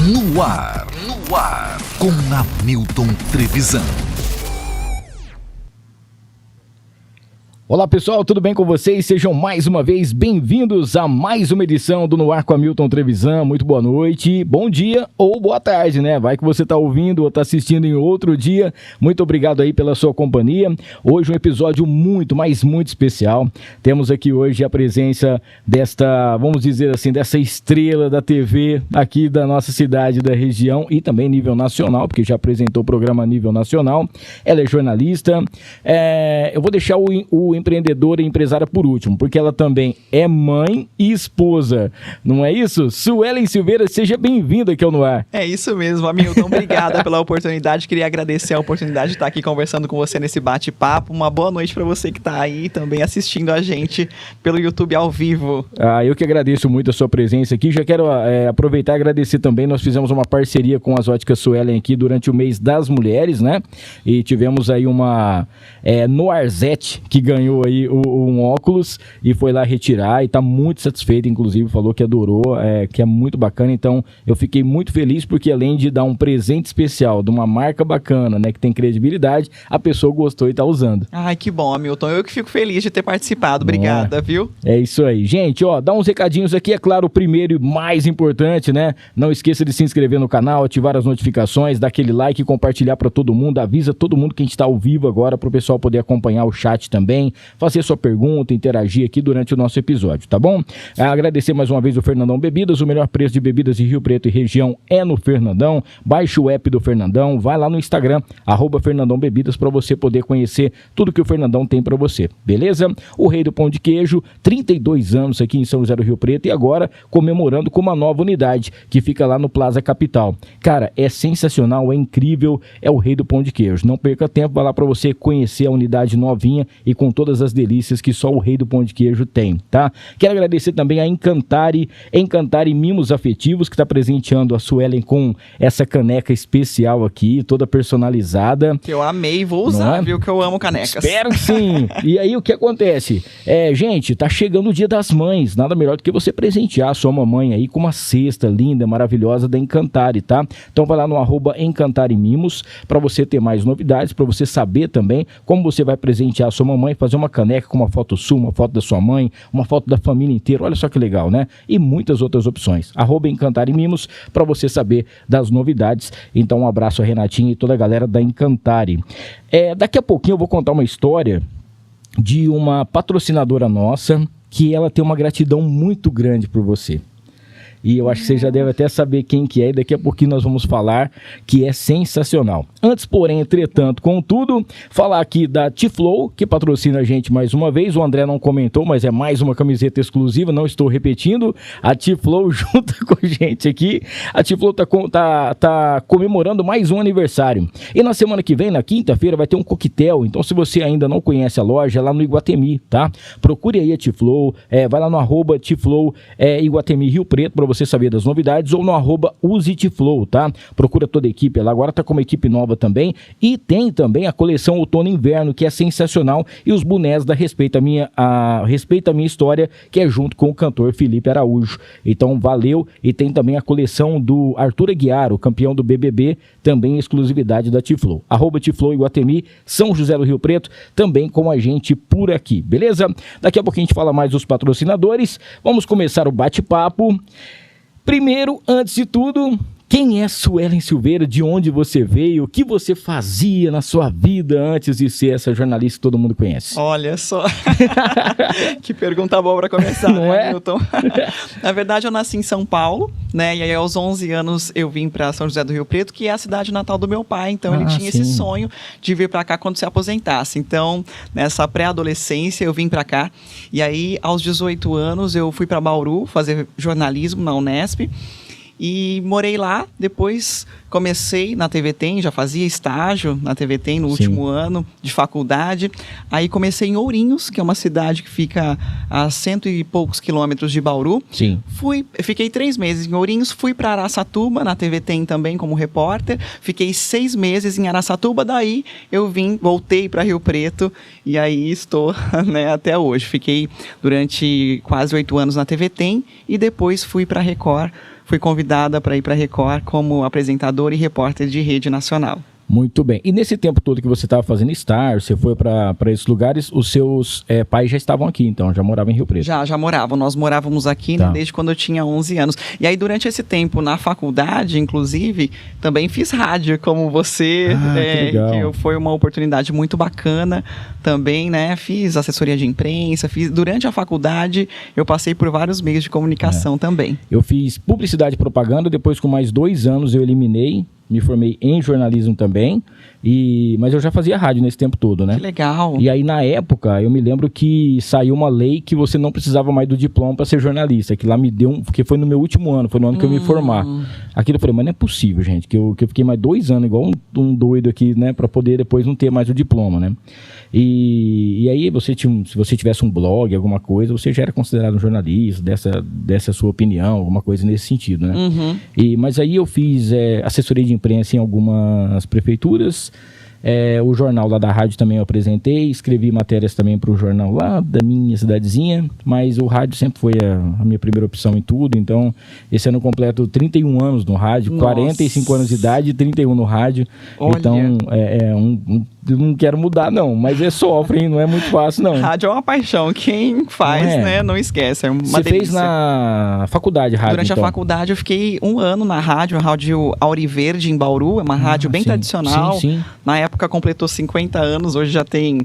No ar, com Hamilton Trevisan. Olá pessoal, tudo bem com vocês? Sejam mais uma vez bem-vindos a mais uma edição do No Ar com Hamilton Trevisan. Muito boa noite, bom dia ou boa tarde, né? Vai que você tá ouvindo ou tá assistindo em outro dia. Muito obrigado aí pela sua companhia. Hoje um episódio muito, mas muito especial. Temos aqui hoje a presença desta, vamos dizer assim, dessa estrela da TV aqui da nossa cidade, da região e também nível nacional, porque já apresentou o programa a nível nacional. Ela é jornalista. Eu vou deixar o empreendedora e empresária por último, porque ela também é mãe e esposa, não é isso? Suelen Silveira, seja bem-vinda aqui ao No Ar. É isso mesmo, Hamilton, obrigada pela oportunidade, queria agradecer a oportunidade de estar aqui conversando com você nesse bate-papo, uma boa noite para você que está aí também assistindo a gente pelo YouTube ao vivo. Eu que agradeço muito a sua presença aqui, já quero aproveitar e agradecer também, nós fizemos uma parceria com as óticas Suelen aqui durante o mês das mulheres, né? E tivemos aí uma Noirzete que ganhou aí um óculos e foi lá retirar e tá muito satisfeito, inclusive falou que adorou, que é muito bacana. Então eu fiquei muito feliz porque além de dar um presente especial de uma marca bacana, né, que tem credibilidade, a pessoa gostou e tá usando. Ai, que bom, Hamilton, eu que fico feliz de ter participado, obrigada, viu? É isso aí, gente, dá uns recadinhos aqui, é claro, o primeiro e mais importante, né, não esqueça de se inscrever no canal, ativar as notificações, dar aquele like e compartilhar para todo mundo, avisa todo mundo que a gente tá ao vivo agora para o pessoal poder acompanhar o chat também, fazer sua pergunta, interagir aqui durante o nosso episódio, tá bom? Agradecer mais uma vez o Fernandão Bebidas, o melhor preço de bebidas de Rio Preto e região é no Fernandão. Baixe o app do Fernandão, vai lá no Instagram, @Fernandão Bebidas, para você poder conhecer tudo que o Fernandão tem para você, beleza? O Rei do Pão de Queijo, 32 anos aqui em São José do Rio Preto e agora comemorando com uma nova unidade que fica lá no Plaza Capital. Cara, é sensacional, é incrível, é o Rei do Pão de Queijo. Não perca tempo, vai lá para você conhecer a unidade novinha e com todas as delícias que só o Rei do Pão de Queijo tem, tá? Quero agradecer também a Encantare Mimos Afetivos, que está presenteando a Suelen com essa caneca especial aqui, toda personalizada. Que eu amei, vou usar, viu? Que eu amo canecas. Espero que sim. E aí o que acontece? Gente, tá chegando o Dia das Mães, nada melhor do que você presentear a sua mamãe aí com uma cesta linda, maravilhosa da Encantare, tá? Então vai lá no @Encantare Mimos para você ter mais novidades, para você saber também como você vai presentear a sua mamãe, fazer uma caneca com uma foto sua, uma foto da sua mãe, uma foto da família inteira, olha só que legal, né? E muitas outras opções. @Encantare Mimos para você saber das novidades. Então um abraço a Renatinha e toda a galera da Encantare. Daqui a pouquinho eu vou contar uma história de uma patrocinadora nossa que ela tem uma gratidão muito grande por você. E eu acho que você já deve até saber quem que é, e daqui a pouquinho nós vamos falar, que é sensacional. Antes, porém, entretanto, contudo, falar aqui da T-Flow, que patrocina a gente mais uma vez. O André não comentou, mas é mais uma camiseta exclusiva, não estou repetindo. A T-Flow junta com a gente aqui. A T-Flow tá comemorando mais um aniversário. E na semana que vem, na quinta-feira, vai ter um coquetel. Então, se você ainda não conhece a loja, é lá no Iguatemi, tá? Procure aí a T-Flow, vai lá no @T-Flow Iguatemi Rio Preto, para você saber das novidades, ou no @UseTFlow, tá? Procura toda a equipe lá, agora tá com uma equipe nova também, e tem também a coleção Outono e Inverno, que é sensacional, e os bonés da Respeita a Minha História, que é junto com o cantor Felipe Araújo. Então, valeu, e tem também a coleção do Arthur Aguiar, o campeão do BBB, também exclusividade da T-Flow. @T-Flow Iguatemi, São José do Rio Preto, também com a gente por aqui, beleza? Daqui a pouco a gente fala mais dos patrocinadores, vamos começar o bate-papo. Primeiro, antes de tudo, quem é Suelen Silveira? De onde você veio? O que você fazia na sua vida antes de ser essa jornalista que todo mundo conhece? Olha só, que pergunta boa para começar, não né, é? Hamilton? Na verdade, eu nasci em São Paulo, né? E aí aos 11 anos eu vim para São José do Rio Preto, que é a cidade natal do meu pai. Então ele tinha esse sonho de vir para cá quando se aposentasse. Então, nessa pré-adolescência, eu vim para cá. E aí, aos 18 anos, eu fui para Bauru fazer jornalismo na Unesp. E morei lá, depois comecei na TV Tem, já fazia estágio na TV Tem no último ano de faculdade. Aí comecei em Ourinhos, que é uma cidade que fica a 100 e poucos quilômetros de Bauru. Sim. Fiquei 3 meses em Ourinhos, fui para Araçatuba, na TV Tem também como repórter. Fiquei 6 meses em Araçatuba, daí eu voltei para Rio Preto e aí estou, né, até hoje. Fiquei durante quase 8 anos na TV Tem e depois fui para Record fui convidada para ir para a Record como apresentadora e repórter de rede nacional. Muito bem. E nesse tempo todo que você estava fazendo Star, você foi para esses lugares, os seus pais já estavam aqui, então, já moravam em Rio Preto? Já moravam. Nós morávamos aqui, né, desde quando eu tinha 11 anos. E aí, durante esse tempo, na faculdade, inclusive, também fiz rádio, como você. Que legal. Que foi uma oportunidade muito bacana também, né? Fiz assessoria de imprensa, durante a faculdade, eu passei por vários meios de comunicação também. Eu fiz publicidade e propaganda, depois com mais 2 anos eu eliminei, me formei em jornalismo também, mas eu já fazia rádio nesse tempo todo, né? Que legal. E aí, na época, eu me lembro que saiu uma lei que você não precisava mais do diploma para ser jornalista, que lá me deu, porque foi no meu último ano, foi no ano que eu me formar. Aquilo eu falei, mas não é possível, gente, que eu fiquei mais 2 anos, igual um doido aqui, né, para poder depois não ter mais o diploma, né? E aí, se você tivesse um blog, alguma coisa, você já era considerado um jornalista, dessa sua opinião, alguma coisa nesse sentido, né? Mas aí eu fiz assessoria de imprensa em algumas prefeituras, o jornal lá da rádio também eu apresentei, escrevi matérias também para o jornal lá da minha cidadezinha, mas o rádio sempre foi a minha primeira opção em tudo, então esse ano eu completo 31 anos no rádio. Nossa. 45 anos de idade e 31 no rádio. Olha. Então eu não quero mudar não, mas sofre, hein? Não é muito fácil não. Rádio é uma paixão, quem faz, né, não esquece, é uma delícia. Você fez na faculdade rádio? Durante a faculdade eu fiquei 1 ano na rádio, a Rádio Auriverde em Bauru, é uma rádio bem tradicional. Sim. Na época completou 50 anos, hoje já tem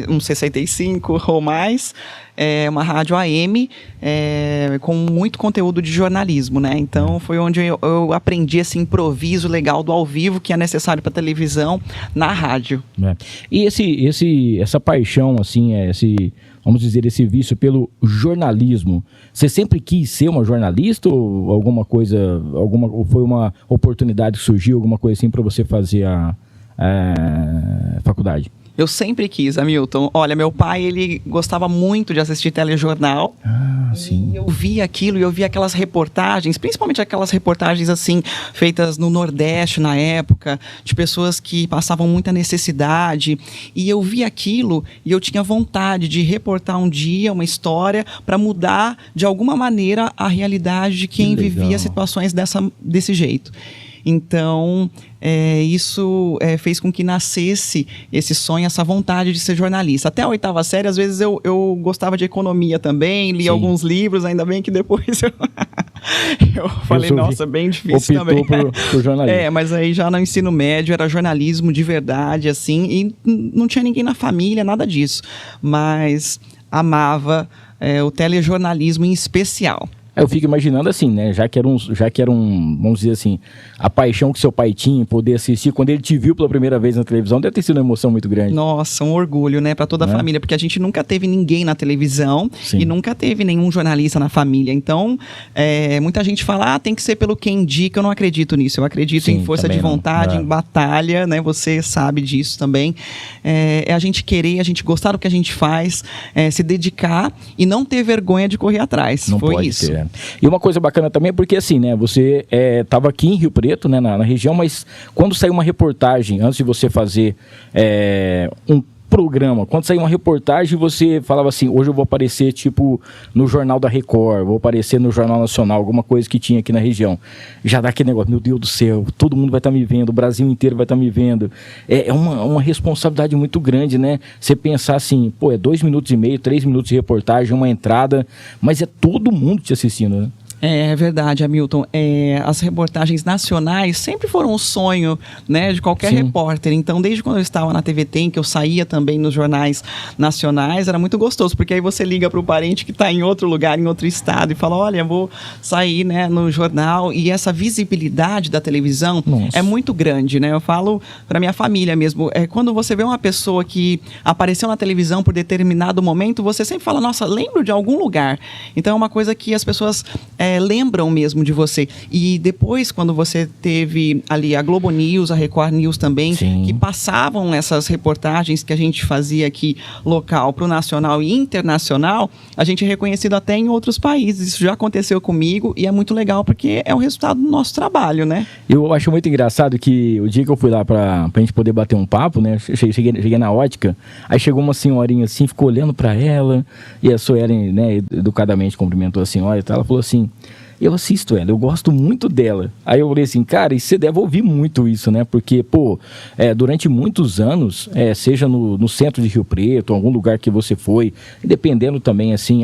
uns 65 ou mais. É uma rádio AM com muito conteúdo de jornalismo, né? Então foi onde eu aprendi esse improviso legal do ao vivo que é necessário para televisão na rádio. E essa paixão, assim, vamos dizer, esse vício pelo jornalismo, você sempre quis ser uma jornalista ou alguma coisa, ou foi uma oportunidade que surgiu, alguma coisa assim para você fazer a faculdade? Eu sempre quis, Hamilton. Olha, meu pai, ele gostava muito de assistir telejornal. Sim. E eu via aquilo, e eu via aquelas reportagens, principalmente aquelas reportagens, assim, feitas no Nordeste na época, de pessoas que passavam muita necessidade. E eu via aquilo, e eu tinha vontade de reportar um dia uma história para mudar, de alguma maneira, a realidade de quem vivia situações desse jeito. Então, isso fez com que nascesse esse sonho, essa vontade de ser jornalista. Até a 8ª série, às vezes eu gostava de economia também, li alguns livros, ainda bem que depois eu falei, nossa, bem difícil também. Pro jornalismo. Mas aí já no ensino médio era jornalismo de verdade, assim, e não tinha ninguém na família, nada disso. Mas amava o telejornalismo em especial. Eu fico imaginando assim, né? Já que era um, vamos dizer assim, a paixão que seu pai tinha em poder assistir, quando ele te viu pela primeira vez na televisão, deve ter sido uma emoção muito grande. Nossa, um orgulho, né? Para toda a família, porque a gente nunca teve ninguém na televisão e nunca teve nenhum jornalista na família. Então, muita gente fala, tem que ser pelo quem indica. Eu não acredito nisso. Eu acredito em força de vontade, em batalha, né? Você sabe disso também. É a gente querer, a gente gostar do que a gente faz, se dedicar e não ter vergonha de correr atrás. Não foi isso. Ter. E uma coisa bacana também, porque assim, né, você estava aqui em Rio Preto, né, na região, mas quando saiu uma reportagem, antes de você fazer um programa, quando saiu uma reportagem, você falava assim, hoje eu vou aparecer tipo no Jornal da Record, vou aparecer no Jornal Nacional, alguma coisa que tinha aqui na região. Já dá aquele negócio, meu Deus do céu, todo mundo vai estar me vendo, o Brasil inteiro vai estar me vendo. É uma responsabilidade muito grande, né? Você pensar assim, 2 minutos e meio, 3 minutos de reportagem, uma entrada, mas é todo mundo te assistindo, né? É verdade, Hamilton. As reportagens nacionais sempre foram um sonho, né, de qualquer repórter. Então, desde quando eu estava na TV Tem, que eu saía também nos jornais nacionais, era muito gostoso, porque aí você liga para o parente que está em outro lugar, em outro estado, e fala, olha, vou sair, né, no jornal. E essa visibilidade da televisão é muito grande, né? Eu falo para minha família mesmo. Quando você vê uma pessoa que apareceu na televisão por determinado momento, você sempre fala, nossa, lembro de algum lugar. Então, é uma coisa que as pessoas lembram mesmo de você. E depois, quando você teve ali a Globo News, a Record News também, que passavam essas reportagens que a gente fazia aqui local para o nacional e internacional, a gente é reconhecido até em outros países. Isso já aconteceu comigo e é muito legal porque é o resultado do nosso trabalho, né? Eu acho muito engraçado que o dia que eu fui lá pra gente poder bater um papo, né? Cheguei na ótica, aí chegou uma senhorinha assim, ficou olhando para ela e a Suelen, né, educadamente cumprimentou a senhora e tal. Ela falou assim, Eu assisto ela, eu gosto muito dela. Aí eu falei assim, cara, e você deve ouvir muito isso, né? Porque, durante muitos anos, seja no centro de Rio Preto, algum lugar que você foi, dependendo também, assim,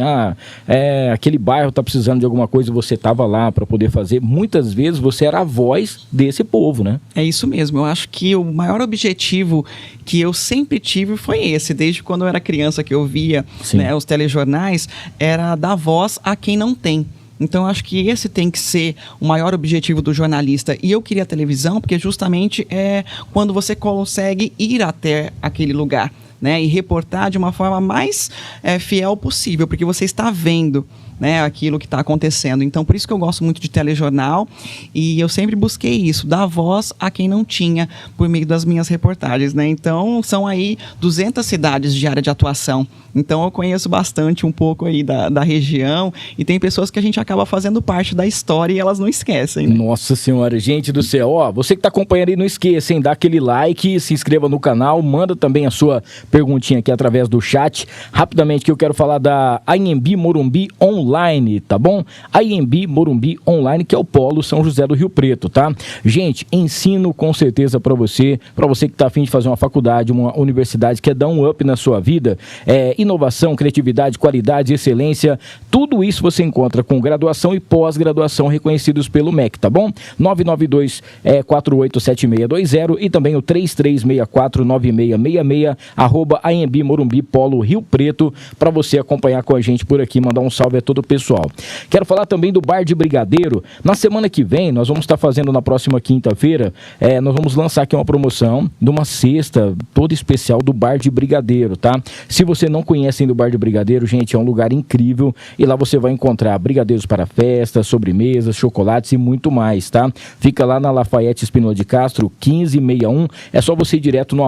aquele bairro tá precisando de alguma coisa e você tava lá para poder fazer, muitas vezes você era a voz desse povo, né? É isso mesmo, eu acho que o maior objetivo que eu sempre tive foi esse, desde quando eu era criança que eu via, né, os telejornais, era dar voz a quem não tem. Então, eu acho que esse tem que ser o maior objetivo do jornalista. E eu queria a televisão porque justamente é quando você consegue ir até aquele lugar, né, e reportar de uma forma mais fiel possível, porque você está vendo, né, aquilo que está acontecendo. Então, por isso que eu gosto muito de telejornal e eu sempre busquei isso, dar voz a quem não tinha por meio das minhas reportagens, né? Então, são aí 200 cidades de área de atuação. Então, eu conheço bastante um pouco aí da região e tem pessoas que a gente acaba fazendo parte da história e elas não esquecem, né? Nossa Senhora, gente do céu, você que está acompanhando aí, não esqueça, hein? Dá aquele like, se inscreva no canal, manda também a sua perguntinha aqui através do chat. Rapidamente que eu quero falar da Anhembi Morumbi Online, tá bom? Anhembi Morumbi Online, que é o polo São José do Rio Preto, tá? Gente, ensino com certeza para você que tá afim de fazer uma faculdade, uma universidade, quer dar um up na sua vida, inovação, criatividade, qualidade, excelência, tudo isso você encontra com graduação e pós-graduação reconhecidos pelo MEC, tá bom? 992-487620 e também o 33649666, @Anhembi Morumbi Polo Rio Preto, para você acompanhar com a gente por aqui, mandar um salve a todo o pessoal. Quero falar também do Bar de Brigadeiro. Na semana que vem, nós vamos estar fazendo na próxima quinta-feira, nós vamos lançar aqui uma promoção de uma cesta toda especial do Bar de Brigadeiro, tá? Se você não conhece ainda o Bar de Brigadeiro, gente, é um lugar incrível e lá você vai encontrar brigadeiros para festas, sobremesas, chocolates e muito mais, tá? Fica lá na Lafayette Espínola de Castro, 1561. É só você ir direto no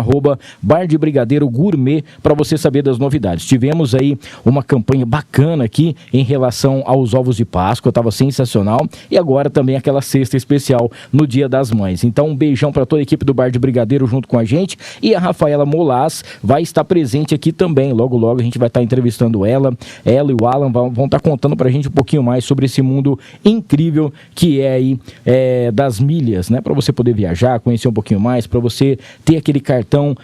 @Bar de Brigadeiro Gourmet para você saber das novidades. Tivemos aí uma campanha bacana aqui em relação aos ovos de Páscoa, estava sensacional, e agora também aquela cesta especial no Dia das Mães. Então um beijão para toda a equipe do Bar de Brigadeiro junto com a gente, e a Rafaela Molaz vai estar presente aqui também, logo a gente vai estar entrevistando ela e o Alan vão estar contando pra gente um pouquinho mais sobre esse mundo incrível que é aí das milhas, né, para você poder viajar, conhecer um pouquinho mais, para você ter aquele cartão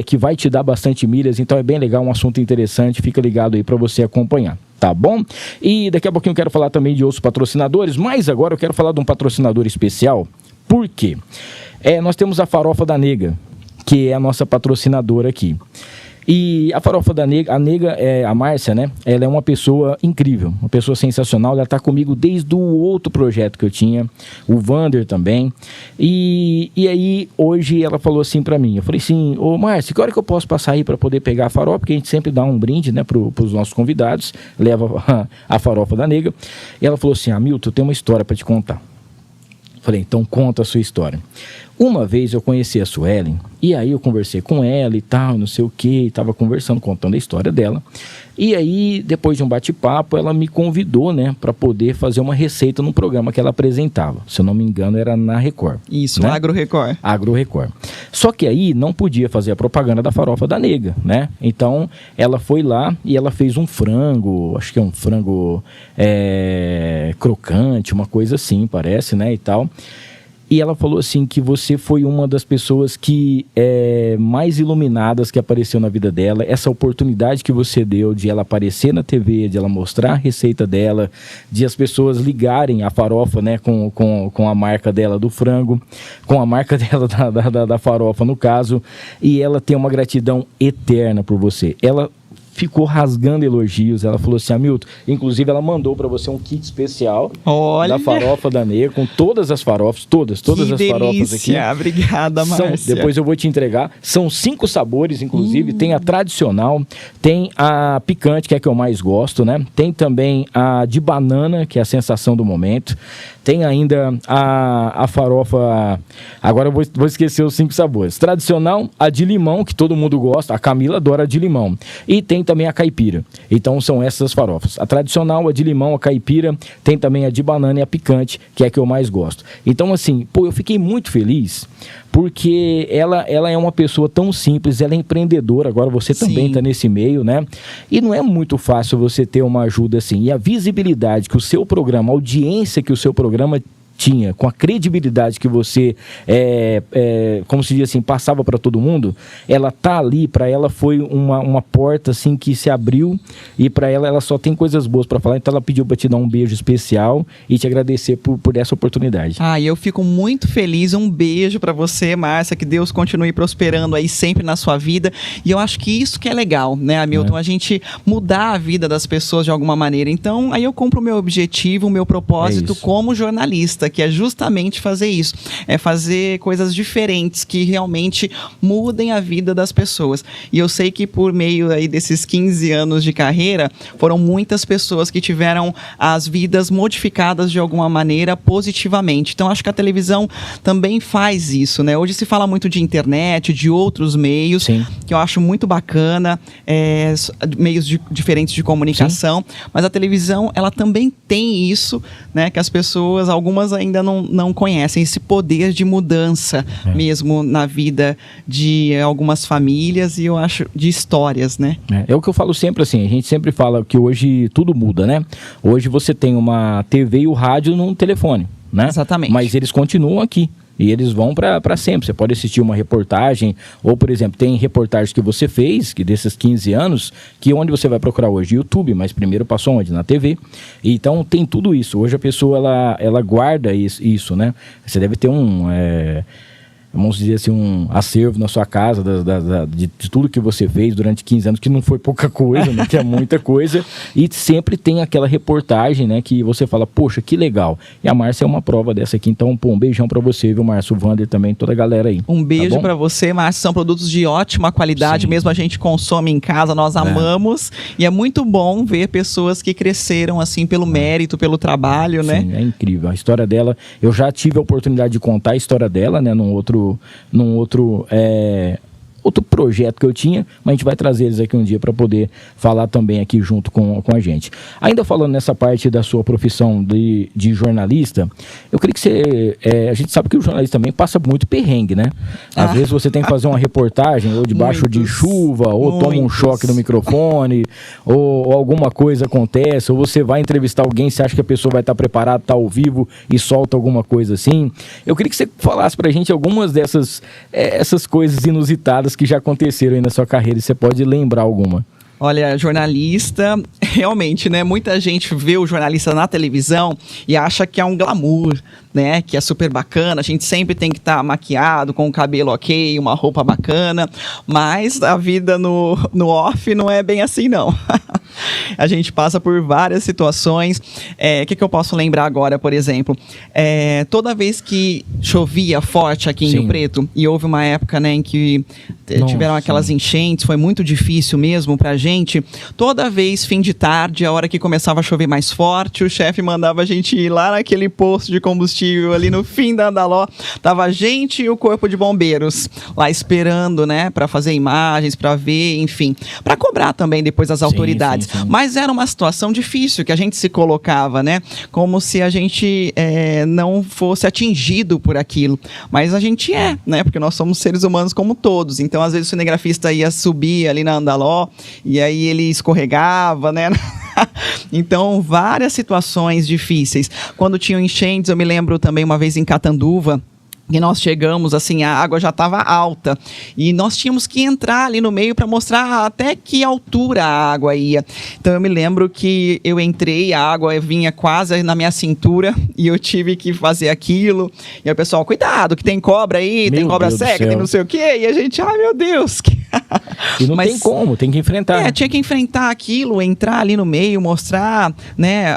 que vai te dar bastante milhas. Então é bem legal, um assunto interessante, fica ligado aí para você acompanhar. Tá bom? E daqui a pouquinho eu quero falar também de outros patrocinadores, mas agora eu quero falar de um patrocinador especial. Por quê? Nós temos a Farofa da Nega, que é a nossa patrocinadora aqui. E a Farofa da Nega, a Márcia, né? Ela é uma pessoa incrível, uma pessoa sensacional. Ela está comigo desde o outro projeto que eu tinha, o Vander também. E aí, hoje, ela falou assim para mim. Eu falei assim, ô Márcia, que hora que eu posso passar aí para poder pegar a farofa? Porque a gente sempre dá um brinde, né, para os nossos convidados, leva a Farofa da Nega. E ela falou assim, Milton, eu tenho uma história para te contar. Falei, então conta a sua história. Uma vez eu conheci a Suelen, e aí eu conversei com ela e tal, não sei o que, estava conversando, contando a história dela. E aí, depois de um bate-papo, ela me convidou, né, para poder fazer uma receita num programa que ela apresentava. Se eu não me engano, era na Record. Isso, né? Agro Record. Agro Record. Só que aí não podia fazer a propaganda da Farofa da Nega, né? Então, ela foi lá e ela fez um frango, acho que é um frango crocante, uma coisa assim, parece, né, e tal. E ela falou assim que você foi uma das pessoas que mais iluminadas que apareceu na vida dela. Essa oportunidade que você deu de ela aparecer na TV, de ela mostrar a receita dela, de as pessoas ligarem a farofa, né, com a marca dela do frango, com a marca dela da farofa no caso. E ela tem uma gratidão eterna por você. Ela ficou rasgando elogios. Ela falou assim, Milton, inclusive ela mandou para você um kit especial. Olha, da Farofa da Nega, com todas as farofas, todas que as farofas aqui. Obrigada, Márcia. Depois eu vou te entregar. São 5 sabores, inclusive. Tem a tradicional, tem a picante, que é a que eu mais gosto, né? Tem também a de banana, que é a sensação do momento. Tem ainda a farofa... Agora eu vou esquecer os 5 sabores. Tradicional, a de limão, que todo mundo gosta. A Camila adora a de limão. E tem também a caipira. Então são essas farofas. A tradicional, a de limão, a caipira, tem também a de banana e a picante, que é a que eu mais gosto. Então assim, eu fiquei muito feliz, porque ela é uma pessoa tão simples, ela é empreendedora, agora você também está nesse meio, né? E não é muito fácil você ter uma ajuda assim. E a visibilidade que o seu programa, a audiência que o seu programa tinha, com a credibilidade que você, como se diz assim, passava para todo mundo, ela tá ali, para ela foi uma porta assim que se abriu, e para ela só tem coisas boas para falar. Então ela pediu para te dar um beijo especial e te agradecer por essa oportunidade. E eu fico muito feliz. Um beijo para você, Márcia, que Deus continue prosperando aí sempre na sua vida. E eu acho que isso que é legal, né, Hamilton? A gente mudar a vida das pessoas de alguma maneira. Então aí eu cumpro o meu objetivo, o meu propósito como jornalista, que é justamente fazer isso, é fazer coisas diferentes que realmente mudem a vida das pessoas. E eu sei que por meio aí desses 15 anos de carreira, foram muitas pessoas que tiveram as vidas modificadas de alguma maneira positivamente. Então acho que a televisão também faz isso, né? Hoje se fala muito de internet, de outros meios, Sim. que eu acho muito bacana, meios diferentes de comunicação, Sim. Mas a televisão, ela também tem isso, né? Que as pessoas, algumas ainda não conhecem, esse poder de mudança mesmo na vida de algumas famílias, e eu acho de histórias, né? É o que eu falo sempre assim, a gente sempre fala que hoje tudo muda, né? Hoje você tem uma TV e o rádio num telefone, né? Exatamente. Mas eles continuam aqui. E eles vão para sempre. Você pode assistir uma reportagem, ou, por exemplo, tem reportagens que você fez, que desses 15 anos, que onde você vai procurar hoje? YouTube, mas primeiro passou onde? Na TV. Então tem tudo isso. Hoje a pessoa, ela guarda isso, né? Você deve ter vamos dizer assim, um acervo na sua casa de tudo que você fez durante 15 anos, que não foi pouca coisa, né? Que é muita coisa, e sempre tem aquela reportagem, né? Que você fala, poxa, que legal. E a Márcia é uma prova dessa aqui, então, um beijão pra você, viu, Márcio, o Wander também, toda a galera aí. Um beijo pra você, Márcio, são produtos de ótima qualidade, Sim. Mesmo a gente consome em casa, nós amamos, e é muito bom ver pessoas que cresceram, assim, pelo mérito, pelo trabalho, Sim, né? É incrível, a história dela, eu já tive a oportunidade de contar a história dela, né, num outro projeto que eu tinha, mas a gente vai trazer eles aqui um dia para poder falar também aqui junto com a gente. Ainda falando nessa parte da sua profissão de jornalista, eu queria que você... a gente sabe que o jornalista também passa muito perrengue, né? Às vezes você tem que fazer uma reportagem ou debaixo de chuva, ou toma um choque no microfone, ou alguma coisa acontece, ou você vai entrevistar alguém, você acha que a pessoa vai estar preparada, está ao vivo e solta alguma coisa assim. Eu queria que você falasse pra gente algumas dessas essas coisas inusitadas que já aconteceram aí na sua carreira, e você pode lembrar alguma? Olha, jornalista, realmente, né? Muita gente vê o jornalista na televisão e acha que é um glamour, né? Que é super bacana, a gente sempre tem que estar maquiado, com o cabelo ok, uma roupa bacana, mas a vida no off não é bem assim, não. A gente passa por várias situações. O que eu posso lembrar agora, por exemplo? Toda vez que chovia forte aqui em Rio Preto, e houve uma época, né, em que tiveram aquelas enchentes, foi muito difícil mesmo pra gente. Toda vez, fim de tarde, a hora que começava a chover mais forte, o chefe mandava a gente ir lá naquele posto de combustível ali no fim da Andaló. Tava a gente e o corpo de bombeiros lá esperando, né, pra fazer imagens, pra ver, enfim, pra cobrar também depois das autoridades. Sim. Mas era uma situação difícil que a gente se colocava, né? Como se a gente não fosse atingido por aquilo. Mas a gente né? Porque nós somos seres humanos como todos. Então, às vezes, o cinegrafista ia subir ali na Andaló e aí ele escorregava, né? Então, várias situações difíceis. Quando tinham enchentes, eu me lembro também uma vez em Catanduva, e nós chegamos, assim, a água já estava alta e nós tínhamos que entrar ali no meio para mostrar até que altura a água ia. Então eu me lembro que eu entrei, a água vinha quase na minha cintura e eu tive que fazer aquilo. E aí o pessoal, cuidado, que tem cobra aí, tem cobra seca, tem não sei o quê. E a gente, ai meu Deus. E não tem como, tem que enfrentar. Tinha que enfrentar aquilo, entrar ali no meio, mostrar, né,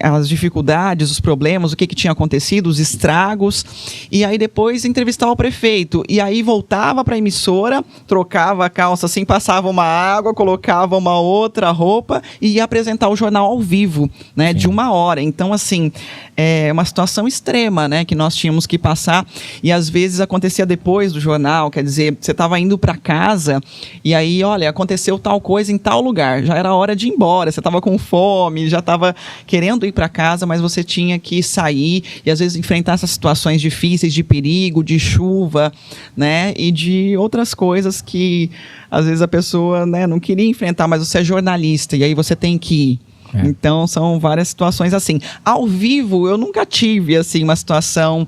as dificuldades, os problemas, o que tinha acontecido, os estragos. E aí depois entrevistar o prefeito. E aí voltava para a emissora, trocava a calça assim, passava uma água, colocava uma outra roupa e ia apresentar o jornal ao vivo, né, de 1 hora. Então, assim, é uma situação extrema, né, que nós tínhamos que passar. E às vezes acontecia depois do jornal, quer dizer, você estava indo para casa dia, e aí, olha, aconteceu tal coisa em tal lugar, já era hora de ir embora, você estava com fome, já estava querendo ir para casa, mas você tinha que sair e às vezes enfrentar essas situações difíceis de perigo, de chuva, né, e de outras coisas que às vezes a pessoa, né, não queria enfrentar, mas você é jornalista e aí você tem que ir. Então, são várias situações assim. Ao vivo, eu nunca tive, assim, uma situação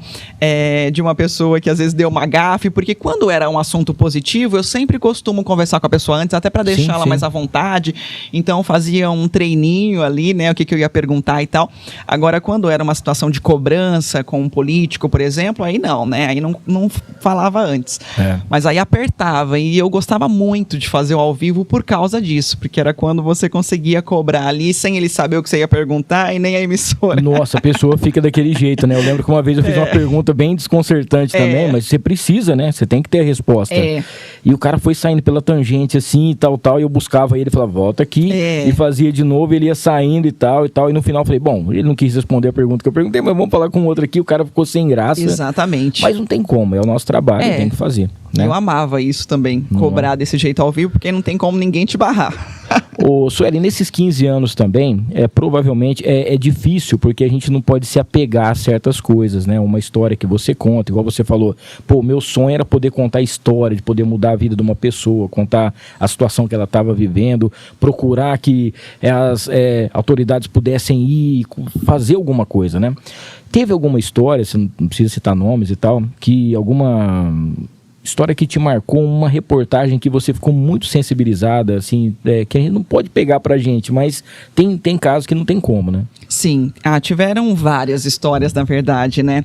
de uma pessoa que às vezes deu uma gafe, porque quando era um assunto positivo, eu sempre costumo conversar com a pessoa antes, até para deixá-la mais à vontade. Então, fazia um treininho ali, né, o que eu ia perguntar e tal. Agora, quando era uma situação de cobrança com um político, por exemplo, aí não, né, aí não falava antes. Mas aí apertava, e eu gostava muito de fazer o ao vivo por causa disso, porque era quando você conseguia cobrar ali sem ele saber o que você ia perguntar e nem a emissora. Nossa, a pessoa fica daquele jeito, né? Eu lembro que uma vez eu fiz uma pergunta bem desconcertante também, mas você precisa, né? Você tem que ter a resposta. E o cara foi saindo pela tangente assim e tal, e eu buscava ele, falava, volta aqui, e fazia de novo, ele ia saindo e tal, e no final eu falei, bom, ele não quis responder a pergunta que eu perguntei, mas vamos falar com outro aqui, o cara ficou sem graça. Exatamente. Mas não tem como, é o nosso trabalho, tem que fazer. Né? Eu amava isso também, cobrar desse jeito ao vivo, porque não tem como ninguém te barrar. Ô, Sueli, nesses 15 anos também, provavelmente é difícil, porque a gente não pode se apegar a certas coisas, né? Uma história que você conta, igual você falou, pô, meu sonho era poder contar a história, de poder mudar a vida de uma pessoa, contar a situação que ela estava vivendo, procurar que as autoridades pudessem ir fazer alguma coisa, né? Teve alguma história, você não precisa citar nomes e tal, que alguma história que te marcou, uma reportagem que você ficou muito sensibilizada, assim, que a gente não pode pegar pra gente, mas tem casos que não tem como, né? Sim, tiveram várias histórias, na verdade, né,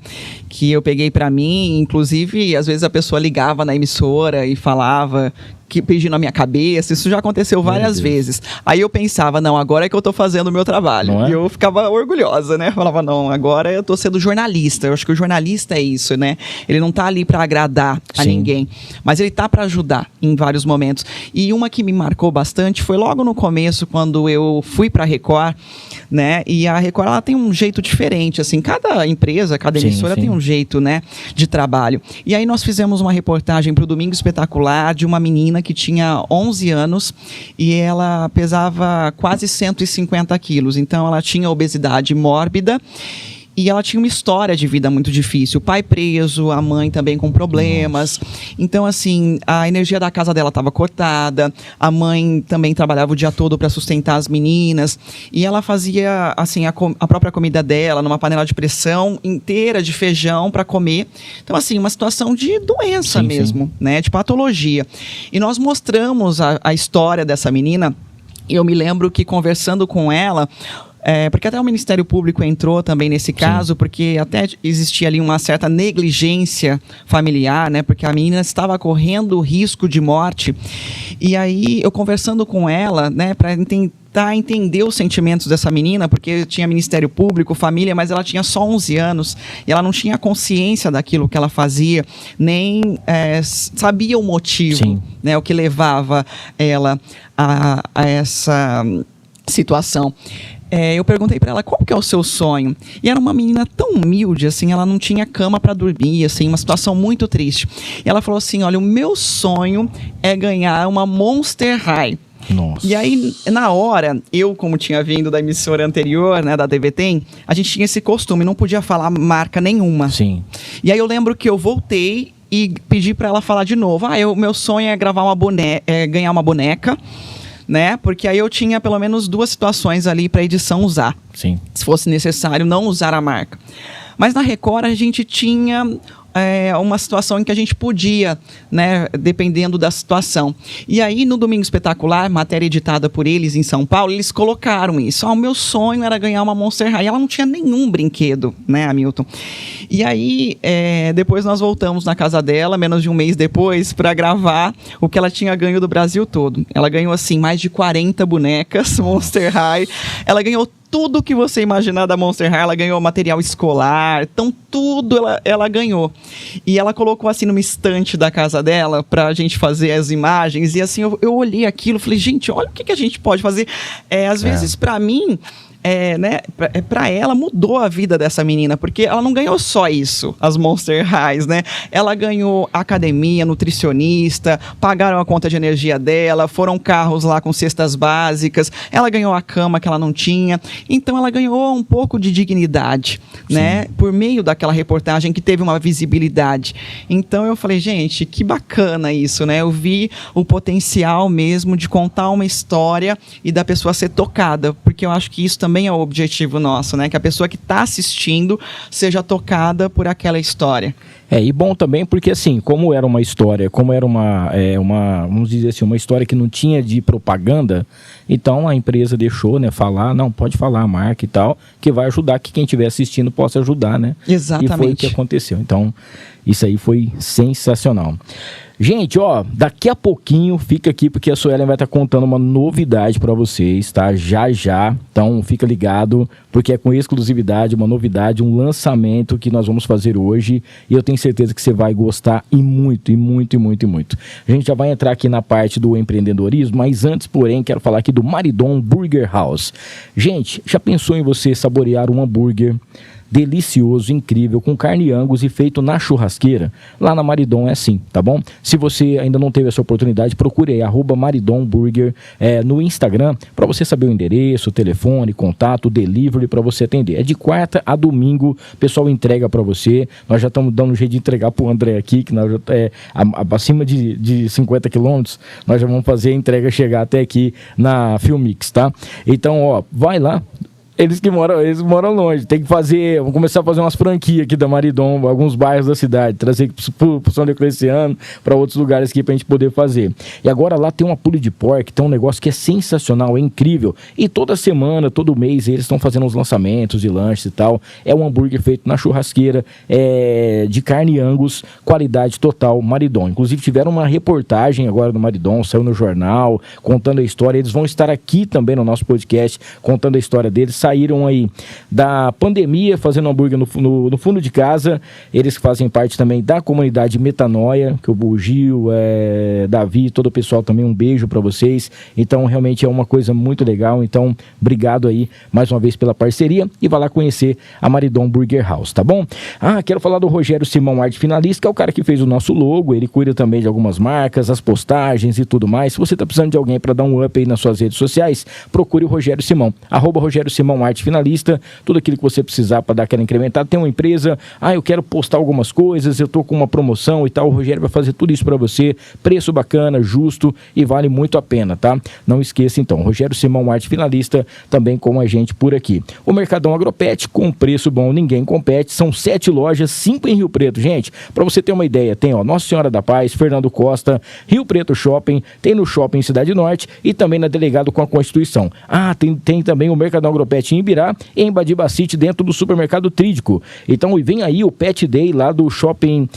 que eu peguei pra mim, inclusive, às vezes a pessoa ligava na emissora e falava que pedindo a minha cabeça, isso já aconteceu várias vezes. Aí eu pensava, não, agora é que eu tô fazendo o meu trabalho. E eu ficava orgulhosa, né? Falava, não, agora eu tô sendo jornalista. Eu acho que o jornalista é isso, né? Ele não tá ali pra agradar a ninguém, mas ele tá pra ajudar em vários momentos. E uma que me marcou bastante foi logo no começo, quando eu fui pra Record, né? E a Record, ela tem um jeito diferente, assim, cada empresa, cada emissora tem um jeito, né, de trabalho. E aí nós fizemos uma reportagem pro Domingo Espetacular de uma menina que tinha 11 anos e ela pesava quase 150 quilos. Então, ela tinha obesidade mórbida e ela tinha uma história de vida muito difícil. O pai preso, a mãe também com problemas. Então, assim, a energia da casa dela estava cortada. A mãe também trabalhava o dia todo para sustentar as meninas. E ela fazia, assim, a própria comida dela numa panela de pressão inteira de feijão para comer. Então, assim, uma situação de doença mesmo, né? De patologia. E nós mostramos a história dessa menina. E eu me lembro que, conversando com ela, porque até o Ministério Público entrou também nesse caso, porque até existia ali uma certa negligência familiar, né? Porque a menina estava correndo risco de morte. E aí, eu conversando com ela, né, para tentar entender os sentimentos dessa menina, porque tinha Ministério Público, família, mas ela tinha só 11 anos e ela não tinha consciência daquilo que ela fazia, nem sabia o motivo, né, o que levava ela a essa situação. Eu perguntei para ela qual que é o seu sonho. E era uma menina tão humilde, assim, ela não tinha cama para dormir, assim, uma situação muito triste. E ela falou assim, olha, o meu sonho é ganhar uma Monster High. Nossa. E aí, na hora, eu, como tinha vindo da emissora anterior, né, da TV Tem, a gente tinha esse costume, não podia falar marca nenhuma. Sim. E aí eu lembro que eu voltei e pedi para ela falar de novo. Meu sonho é gravar ganhar uma boneca, né? Porque aí eu tinha pelo menos 2 situações ali para edição usar. Sim. Se fosse necessário não usar a marca. Mas na Record a gente tinha uma situação em que a gente podia, né, dependendo da situação. E aí, no Domingo Espetacular, matéria editada por eles em São Paulo, eles colocaram isso. O meu sonho era ganhar uma Monster High. E ela não tinha nenhum brinquedo, né, Hamilton? E aí, depois nós voltamos na casa dela, menos de um mês depois, para gravar o que ela tinha ganho do Brasil todo. Ela ganhou, assim, mais de 40 bonecas Monster High. Ela ganhou tudo que você imaginar da Monster High. Ela ganhou material escolar, então tudo ela ganhou. E ela colocou assim numa estante da casa dela pra gente fazer as imagens. E assim, eu olhei aquilo e falei, gente, olha o que a gente pode fazer. Às vezes, pra mim, né, para ela mudou a vida dessa menina, porque ela não ganhou só isso, as Monster Highs, né? Ela ganhou academia, nutricionista, pagaram a conta de energia dela, foram carros lá com cestas básicas, ela ganhou a cama que ela não tinha, então ela ganhou um pouco de dignidade, né? Por meio daquela reportagem que teve uma visibilidade. Então eu falei, gente, que bacana isso, né? Eu vi o potencial mesmo de contar uma história e da pessoa ser tocada, porque eu acho que isso também é o objetivo nosso, né? Que a pessoa que está assistindo seja tocada por aquela história. E bom também porque, assim, como era uma história, vamos dizer assim, uma história que não tinha de propaganda, então a empresa deixou, né, falar, não, pode falar a marca e tal, que vai ajudar, que quem estiver assistindo possa ajudar, né? Exatamente. E foi o que aconteceu. Então, isso aí foi sensacional. Gente, ó, daqui a pouquinho fica aqui porque a Suelen vai estar contando uma novidade para vocês, tá? Já. Então, fica ligado, porque é com exclusividade, uma novidade, um lançamento que nós vamos fazer hoje e eu tenho certeza que você vai gostar e muito. A gente já vai entrar aqui na parte do empreendedorismo, mas antes, porém, quero falar aqui do Maridon Burger House. Gente, já pensou em você saborear um hambúrguer delicioso, incrível, com carne Angus e feito na churrasqueira? Lá na Maridon é assim, tá bom? Se você ainda não teve essa oportunidade, procure aí, @Maridon Burger no Instagram, para você saber o endereço, o telefone, contato, o delivery para você atender. É de quarta a domingo, o pessoal entrega para você. Nós já estamos dando um jeito de entregar pro André aqui, que nós acima de 50 quilômetros, nós já vamos fazer a entrega chegar até aqui na Filmix, tá? Então, ó, vai lá. Eles moram longe, tem que fazer, vamos começar a fazer umas franquias aqui da Maridon, alguns bairros da cidade, trazer pro São Diocleciano, para outros lugares aqui pra gente poder fazer. E agora lá tem uma pulled pork, tem um negócio que é sensacional, é incrível, e toda semana, todo mês eles estão fazendo uns lançamentos de lanches e tal. É um hambúrguer feito na churrasqueira, de carne Angus, qualidade total, Maridon. Inclusive tiveram uma reportagem agora no Maridon, saiu no jornal, contando a história. Eles vão estar aqui também no nosso podcast, contando a história deles. Saíram aí da pandemia fazendo hambúrguer no fundo de casa. Eles fazem parte também da comunidade Metanoia, que o Gil, Davi, todo o pessoal também, um beijo para vocês. Então realmente é uma coisa muito legal. Então obrigado aí mais uma vez pela parceria e vá lá conhecer a Maridon Burger House, tá bom? Quero falar do Rogério Simão, arte finalista, que é o cara que fez o nosso logo. Ele cuida também de algumas marcas, as postagens e tudo mais. Se você tá precisando de alguém para dar um up aí nas suas redes sociais, procure o Rogério Simão, @Rogério Simão arte finalista, tudo aquilo que você precisar para dar aquela incrementada. Tem uma empresa, eu quero postar algumas coisas, eu tô com uma promoção e tal, o Rogério vai fazer tudo isso para você, preço bacana, justo e vale muito a pena, tá? Não esqueça então, Rogério Simão, arte finalista, também com a gente por aqui. O Mercadão Agropet, com preço bom, ninguém compete, são 7 lojas, 5 em Rio Preto, gente, para você ter uma ideia, tem Nossa Senhora da Paz, Fernando Costa, Rio Preto Shopping, tem no Shopping Cidade Norte e também na Delegado com a Constituição. Tem também o Mercadão Agropet em Ibirá, em Badiba City, dentro do supermercado Trídico. Então, vem aí o Pet Day lá do Shopping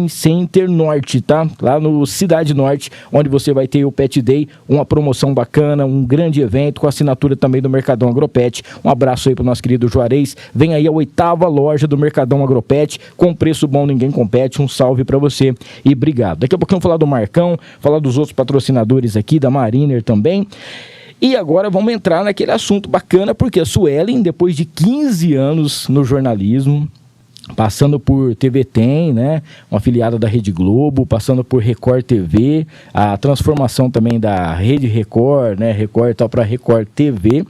Center Norte, tá? Lá no Cidade Norte, onde você vai ter o Pet Day, uma promoção bacana, um grande evento, com assinatura também do Mercadão Agropet. Um abraço aí pro nosso querido Juarez. Vem aí a 8ª loja do Mercadão Agropet, com preço bom, ninguém compete. Um salve pra você e obrigado. Daqui a pouquinho eu vou falar do Marcão, falar dos outros patrocinadores aqui, da Mariner também. E agora vamos entrar naquele assunto bacana, porque a Suelen, depois de 15 anos no jornalismo, passando por TV Tem, né, uma afiliada da Rede Globo, passando por Record TV, a transformação também da Rede Record, né, Record e tal, para Record TV,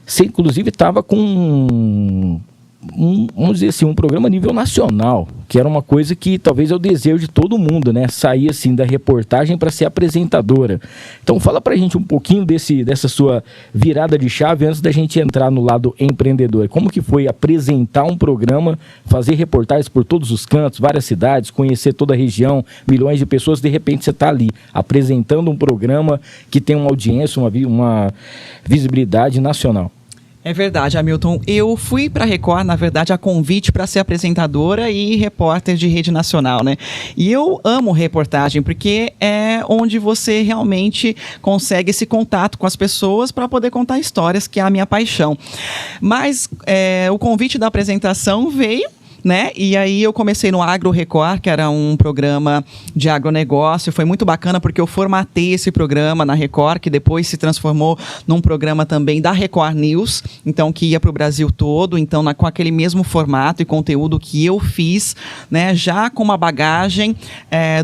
você inclusive estava com vamos dizer assim, um programa a nível nacional, que era uma coisa que talvez é o desejo de todo mundo, né? Sair assim da reportagem para ser apresentadora. Então fala pra gente um pouquinho dessa sua virada de chave antes da gente entrar no lado empreendedor. Como que foi apresentar um programa, fazer reportagens por todos os cantos, várias cidades, conhecer toda a região, milhões de pessoas, de repente você tá ali apresentando um programa que tem uma audiência, uma visibilidade nacional. É verdade, Hamilton. Eu fui para a Record, na verdade, a convite para ser apresentadora e repórter de rede nacional, né? E eu amo reportagem, porque é onde você realmente consegue esse contato com as pessoas para poder contar histórias, que é a minha paixão. Mas o convite da apresentação veio, né? E aí eu comecei no Agro Record, que era um programa de agronegócio. Foi muito bacana porque eu formatei esse programa na Record, que depois se transformou num programa também da Record News, então que ia para o Brasil todo, então com aquele mesmo formato e conteúdo que eu fiz, né? Já com uma bagagem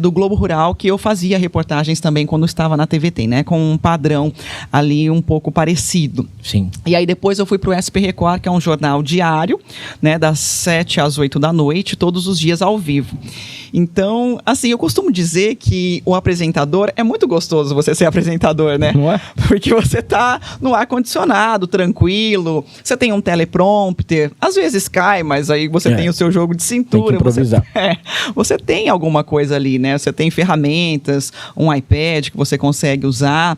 do Globo Rural, que eu fazia reportagens também quando estava na TVT, né? Com um padrão ali um pouco parecido. Sim. E aí depois eu fui para o SP Record, que é um jornal diário, né? Das 7 às 8 da noite, todos os dias ao vivo. Então, assim, eu costumo dizer que o apresentador, é muito gostoso você ser apresentador, né? Não é? Porque você tá no ar-condicionado, tranquilo, você tem um teleprompter, às vezes cai, mas aí você tem o seu jogo de cintura. Tem que improvisar. Você tem alguma coisa ali, né? Você tem ferramentas, um iPad que você consegue usar.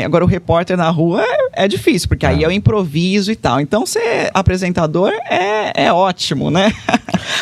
Agora, o repórter na rua é difícil, porque aí é o improviso e tal. Então, ser apresentador é ótimo, né?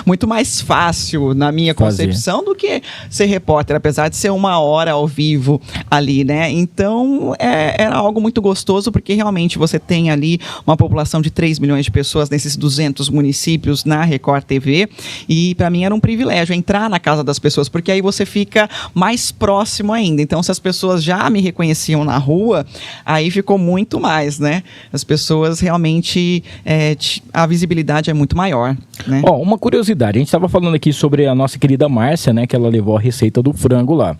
Muito mais fácil, na minha concepção, do que ser repórter, apesar de ser 1 hora ao vivo ali, né? Então, era algo muito gostoso, porque realmente você tem ali uma população de 3 milhões de pessoas nesses 200 municípios na Record TV, e para mim era um privilégio entrar na casa das pessoas, porque aí você fica mais próximo ainda. Então, se as pessoas já me reconheciam na rua, aí ficou muito mais, né? As pessoas realmente, a visibilidade é muito maior, né? Uma curiosidade, a gente estava falando aqui sobre a nossa querida Márcia, né, que ela levou a receita do frango lá.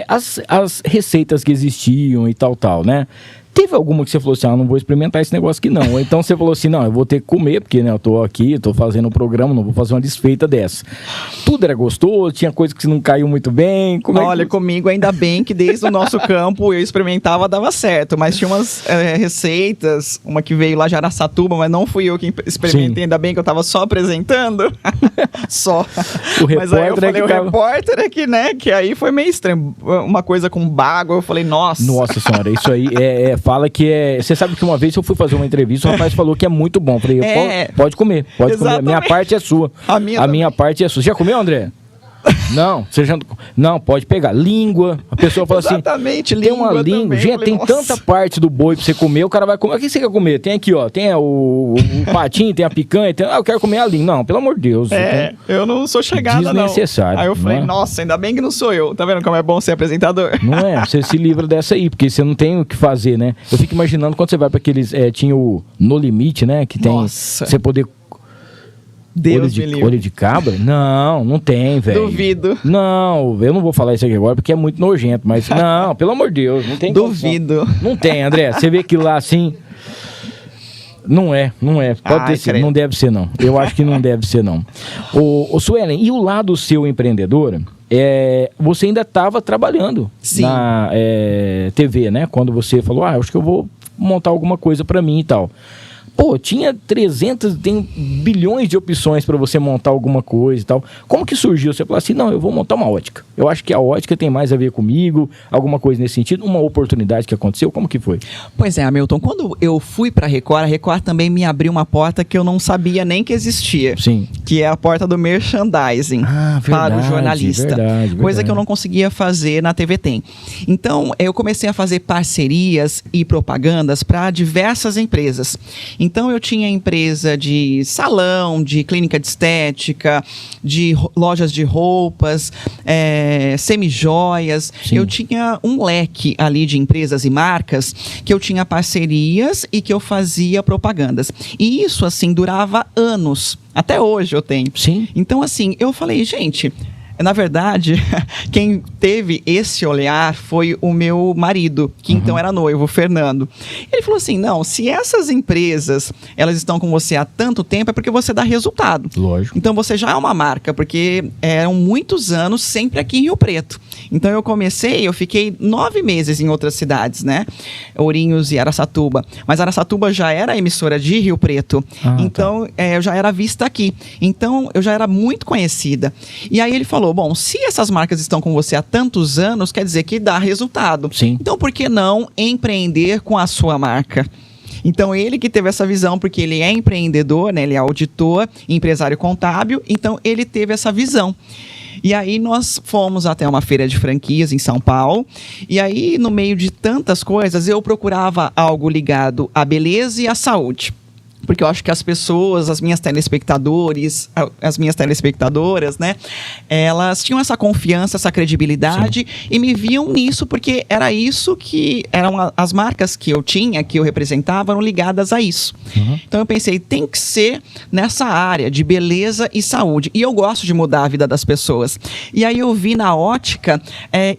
As receitas que existiam e tal, né? Teve alguma que você falou assim, não vou experimentar esse negócio aqui não. Ou então você falou assim, não, eu vou ter que comer, porque né, eu tô aqui, tô fazendo um programa, não vou fazer uma desfeita dessa. Tudo era gostoso, tinha coisa que não caiu muito bem. Olha, comigo ainda bem que desde o nosso campo eu experimentava, dava certo. Mas tinha umas receitas, uma que veio lá de Araçatuba, mas não fui eu que experimentei. Sim. Ainda bem que eu tava só apresentando. Só. Mas aí eu falei, o repórter é que, né, que aí foi meio estranho. Uma coisa com bago, eu falei, nossa. Nossa senhora, isso aí fala que Você sabe que uma vez eu fui fazer uma entrevista, o rapaz falou que é muito bom. Eu falei, pode comer, pode comer. A minha parte é sua. A minha parte é sua. Você já comeu, André? Não, não, pode pegar. Língua. A pessoa fala assim. Exatamente, tem uma língua. Também. Gente, tem tanta parte do boi pra você comer, o cara vai comer. O que você quer comer? Tem aqui, ó. Tem o patinho, tem a picanha. Eu quero comer a língua. Não, pelo amor de Deus. Eu não sou chegada, não. Desnecessário. Aí eu falei, nossa, ainda bem que não sou eu. Tá vendo como é bom ser apresentador? Não é? Você se livra dessa aí, porque você não tem o que fazer, né? Eu fico imaginando quando você vai pra aqueles. Tinha o No Limite, né? Que tem. Nossa. Você poder. Olho de cabra? Não tem, velho. Duvido. Não, eu não vou falar isso aqui agora porque é muito nojento, mas não, pelo amor de Deus, não tem. Duvido. Condição. Não tem, André. Você vê que lá assim. Não é. Pode ter sido. Não deve ser, não. Eu acho que não deve ser, não. Ô Suelen, e o lado seu empreendedor? Você ainda estava trabalhando na TV, né? Quando você falou, acho que eu vou montar alguma coisa para mim e tal. Tinha tem bilhões de opções para você montar alguma coisa e tal. Como que surgiu? Você falou assim, não, eu vou montar uma ótica. Eu acho que a ótica tem mais a ver comigo, alguma coisa nesse sentido, uma oportunidade que aconteceu, como que foi? Pois é, Hamilton, quando eu fui para a Record também me abriu uma porta que eu não sabia nem que existia. Sim. Que é a porta do merchandising para o jornalista. Verdade. Coisa que eu não conseguia fazer na TV Tem. Então, eu comecei a fazer parcerias e propagandas para diversas empresas. Então, eu tinha empresa de salão, de clínica de estética, de lojas de roupas, semijoias. Sim. Eu tinha um leque ali de empresas e marcas que eu tinha parcerias e que eu fazia propagandas. E isso, assim, durava anos. Até hoje eu tenho. Sim. Então, assim, eu falei, gente... Na verdade, quem teve esse olhar foi o meu marido, que então era noivo, o Fernando. Ele falou assim, não, se essas empresas, elas estão com você há tanto tempo, é porque você dá resultado. Lógico. Então você já é uma marca, porque eram muitos anos sempre aqui em Rio Preto. Então eu fiquei 9 meses em outras cidades, né? Ourinhos e Araçatuba. Mas Araçatuba já era emissora de Rio Preto. Então, eu já era vista aqui. Então, eu já era muito conhecida. E aí ele falou, bom, se essas marcas estão com você há tantos anos, quer dizer que dá resultado. Sim. Então, por que não empreender com a sua marca? Então, ele que teve essa visão, porque ele é empreendedor, né? Ele é auditor, empresário contábil, então ele teve essa visão. E aí nós fomos até uma feira de franquias em São Paulo, e aí no meio de tantas coisas eu procurava algo ligado à beleza e à saúde. porque eu acho que as pessoas, as minhas telespectadoras, né, elas tinham essa confiança, essa credibilidade e me viam nisso, porque era isso que eram as marcas que eu tinha, que eu representava, eram ligadas a isso. Então eu pensei, tem que ser nessa área de beleza e saúde, e eu gosto de mudar a vida das pessoas. E aí eu vi na ótica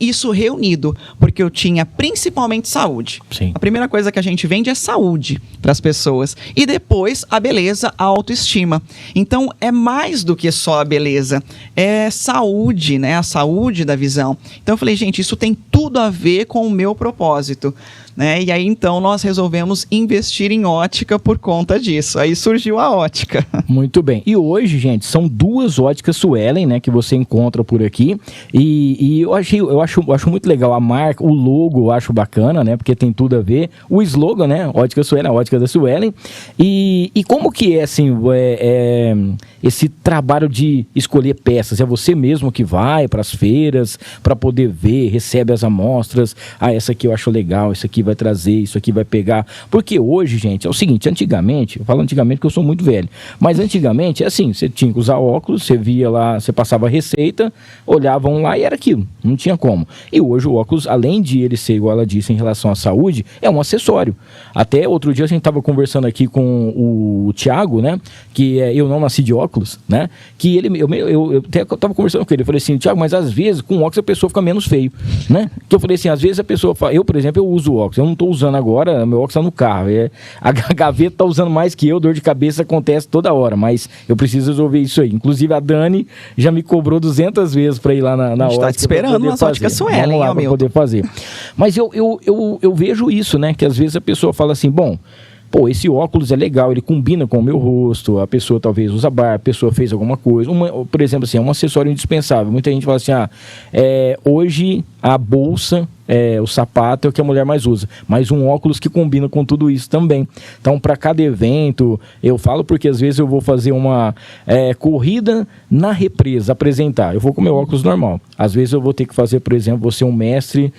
isso reunido, porque eu tinha principalmente saúde. Sim. A primeira coisa que a gente vende é saúde para as pessoas, e depois a beleza, a autoestima. Então, é mais do que só a beleza, é saúde, né? A saúde da visão. Então, eu falei, gente, isso tem tudo a ver com o meu propósito, né? E aí, então, nós resolvemos investir em ótica por conta disso. Aí surgiu a ótica. Muito bem. E hoje, gente, são 2 óticas Suelen, né, que você encontra por aqui. E eu acho muito legal a marca, o logo eu acho bacana, né, porque tem tudo a ver. O slogan, né, ótica Suelen, a ótica da Suelen. E como que é, assim, esse trabalho de escolher peças? É você mesmo que vai para as feiras para poder ver, recebe as amostras. Ah, essa aqui eu acho legal, essa aqui vai trazer, isso aqui vai pegar. Porque hoje, gente, é o seguinte, antigamente, eu falo antigamente porque eu sou muito velho, mas antigamente é assim, você tinha que usar óculos, você via lá, você passava a receita, olhavam lá e era aquilo, não tinha como. E hoje o óculos, além de ele ser, igual ela disse, em relação à saúde, é um acessório. Até outro dia a gente estava conversando aqui com o Thiago, né, que eu não nasci de óculos, né, que eu estava conversando com ele, eu falei assim, Thiago, mas às vezes com óculos a pessoa fica menos feio, né, que eu falei assim, às vezes a pessoa fala, eu, por exemplo, eu uso óculos, eu não estou usando agora, meu óculos está no carro, a gaveta está usando mais que eu, dor de cabeça acontece toda hora, mas eu preciso resolver isso aí. Inclusive a Dani já me cobrou 200 vezes para ir lá na ótica. A gente está te esperando nas óticas Suelen, vamos lá para poder fazer. Mas eu vejo isso, né, que às vezes a pessoa fala assim, bom, pô, esse óculos é legal, ele combina com o meu rosto, a pessoa talvez usa barba, a pessoa fez alguma coisa, por exemplo assim, é um acessório indispensável. Muita gente fala assim, hoje a bolsa, o sapato é o que a mulher mais usa, mas um óculos que combina com tudo isso também. Então, para cada evento, eu falo porque às vezes eu vou fazer uma corrida na represa, apresentar, eu vou com meu óculos normal. Às vezes eu vou ter que fazer, por exemplo, vou ser um mestre,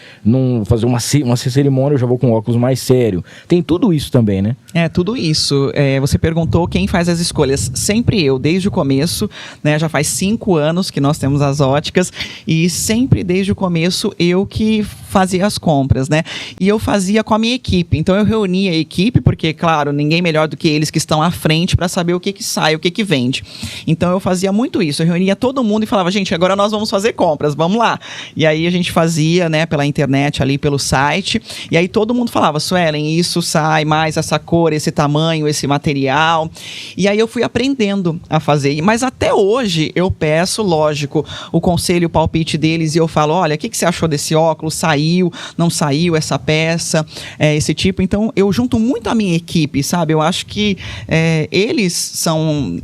fazer uma cerimônia, eu já vou com óculos mais sério. Tem tudo isso também, né? Tudo isso. Você perguntou quem faz as escolhas. Sempre eu, desde o começo, né? Já faz 5 anos que nós temos as óticas e sempre desde o começo eu que fazia as compras, né? E eu fazia com a minha equipe. Então eu reunia a equipe, porque, claro, ninguém melhor do que eles que estão à frente para saber o que sai, o que vende. Então eu fazia muito isso. Eu reunia todo mundo e falava, gente, agora nós vamos fazer compras, vamos lá. E aí a gente fazia, né, pela internet ali, pelo site. E aí todo mundo falava, Suelen, isso sai mais, essa cor, esse tamanho, esse material. E aí eu fui aprendendo a fazer. Mas até hoje eu peço, lógico, o conselho, o palpite deles e eu falo, olha, o que você achou desse óculos? Saiu, não saiu essa peça, esse tipo. Então eu junto muito a minha equipe, sabe? Eu acho que eles são,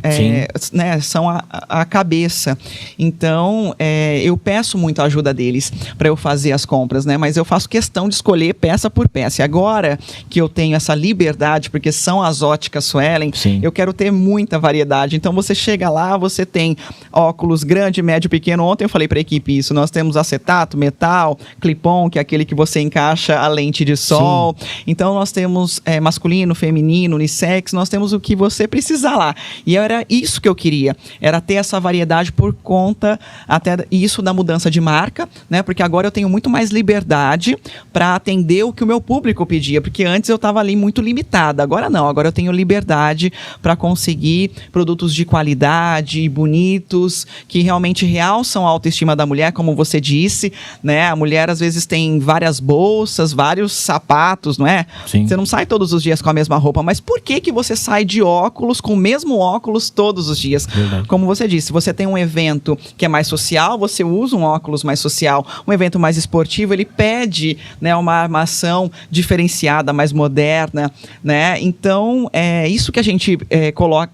né, são a cabeça. Então eu peço muito a ajuda deles para eu fazer as compras, né? Mas eu faço questão de escolher peça por peça. E agora que eu tenho essa liberdade, porque são as óticas Suelen, eu quero ter muita variedade. Então você chega lá, você tem óculos grande, médio, pequeno. Ontem eu falei para a equipe isso. Nós temos acetato, metal, clip-on, que é aquele que você encaixa a lente de sol. Sim. Então nós temos masculino, feminino, unissex, nós temos o que você precisar lá. E era isso que eu queria, era ter essa variedade por conta até isso da mudança de marca, né? Porque agora eu tenho muito mais liberdade para atender o que o meu público pedia, porque antes eu estava ali muito limitada, agora não, agora eu tenho liberdade para conseguir produtos de qualidade, bonitos, que realmente realçam a autoestima da mulher, como você disse, né? A mulher às vezes tem várias bolsas, vários sapatos, não é? Sim. Você não sai todos os dias com a mesma roupa, mas por que você sai de óculos, com o mesmo óculos todos os dias? Verdade. Como você disse, você tem um evento que é mais social, você usa um óculos mais social. Um evento mais esportivo, ele pede, né, uma armação diferenciada, mais moderna, né? Então, é isso que a gente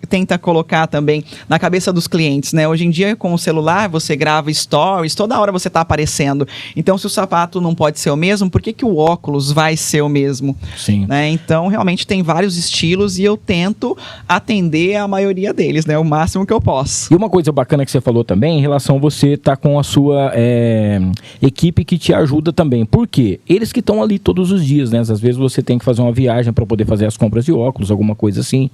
tenta colocar também na cabeça dos clientes, né? Hoje em dia, com o celular, você grava stories, toda hora você está aparecendo. Então, se o sapato não não pode ser o mesmo, por que o óculos vai ser o mesmo? Sim. Né? Então, realmente tem vários estilos e eu tento atender a maioria deles, né? O máximo que eu posso. E uma coisa bacana que você falou também, em relação a você estar com a sua equipe que te ajuda também. Por quê? Eles que estão ali todos os dias, né? Às vezes você tem que fazer uma viagem para poder fazer as compras de óculos, alguma coisa assim,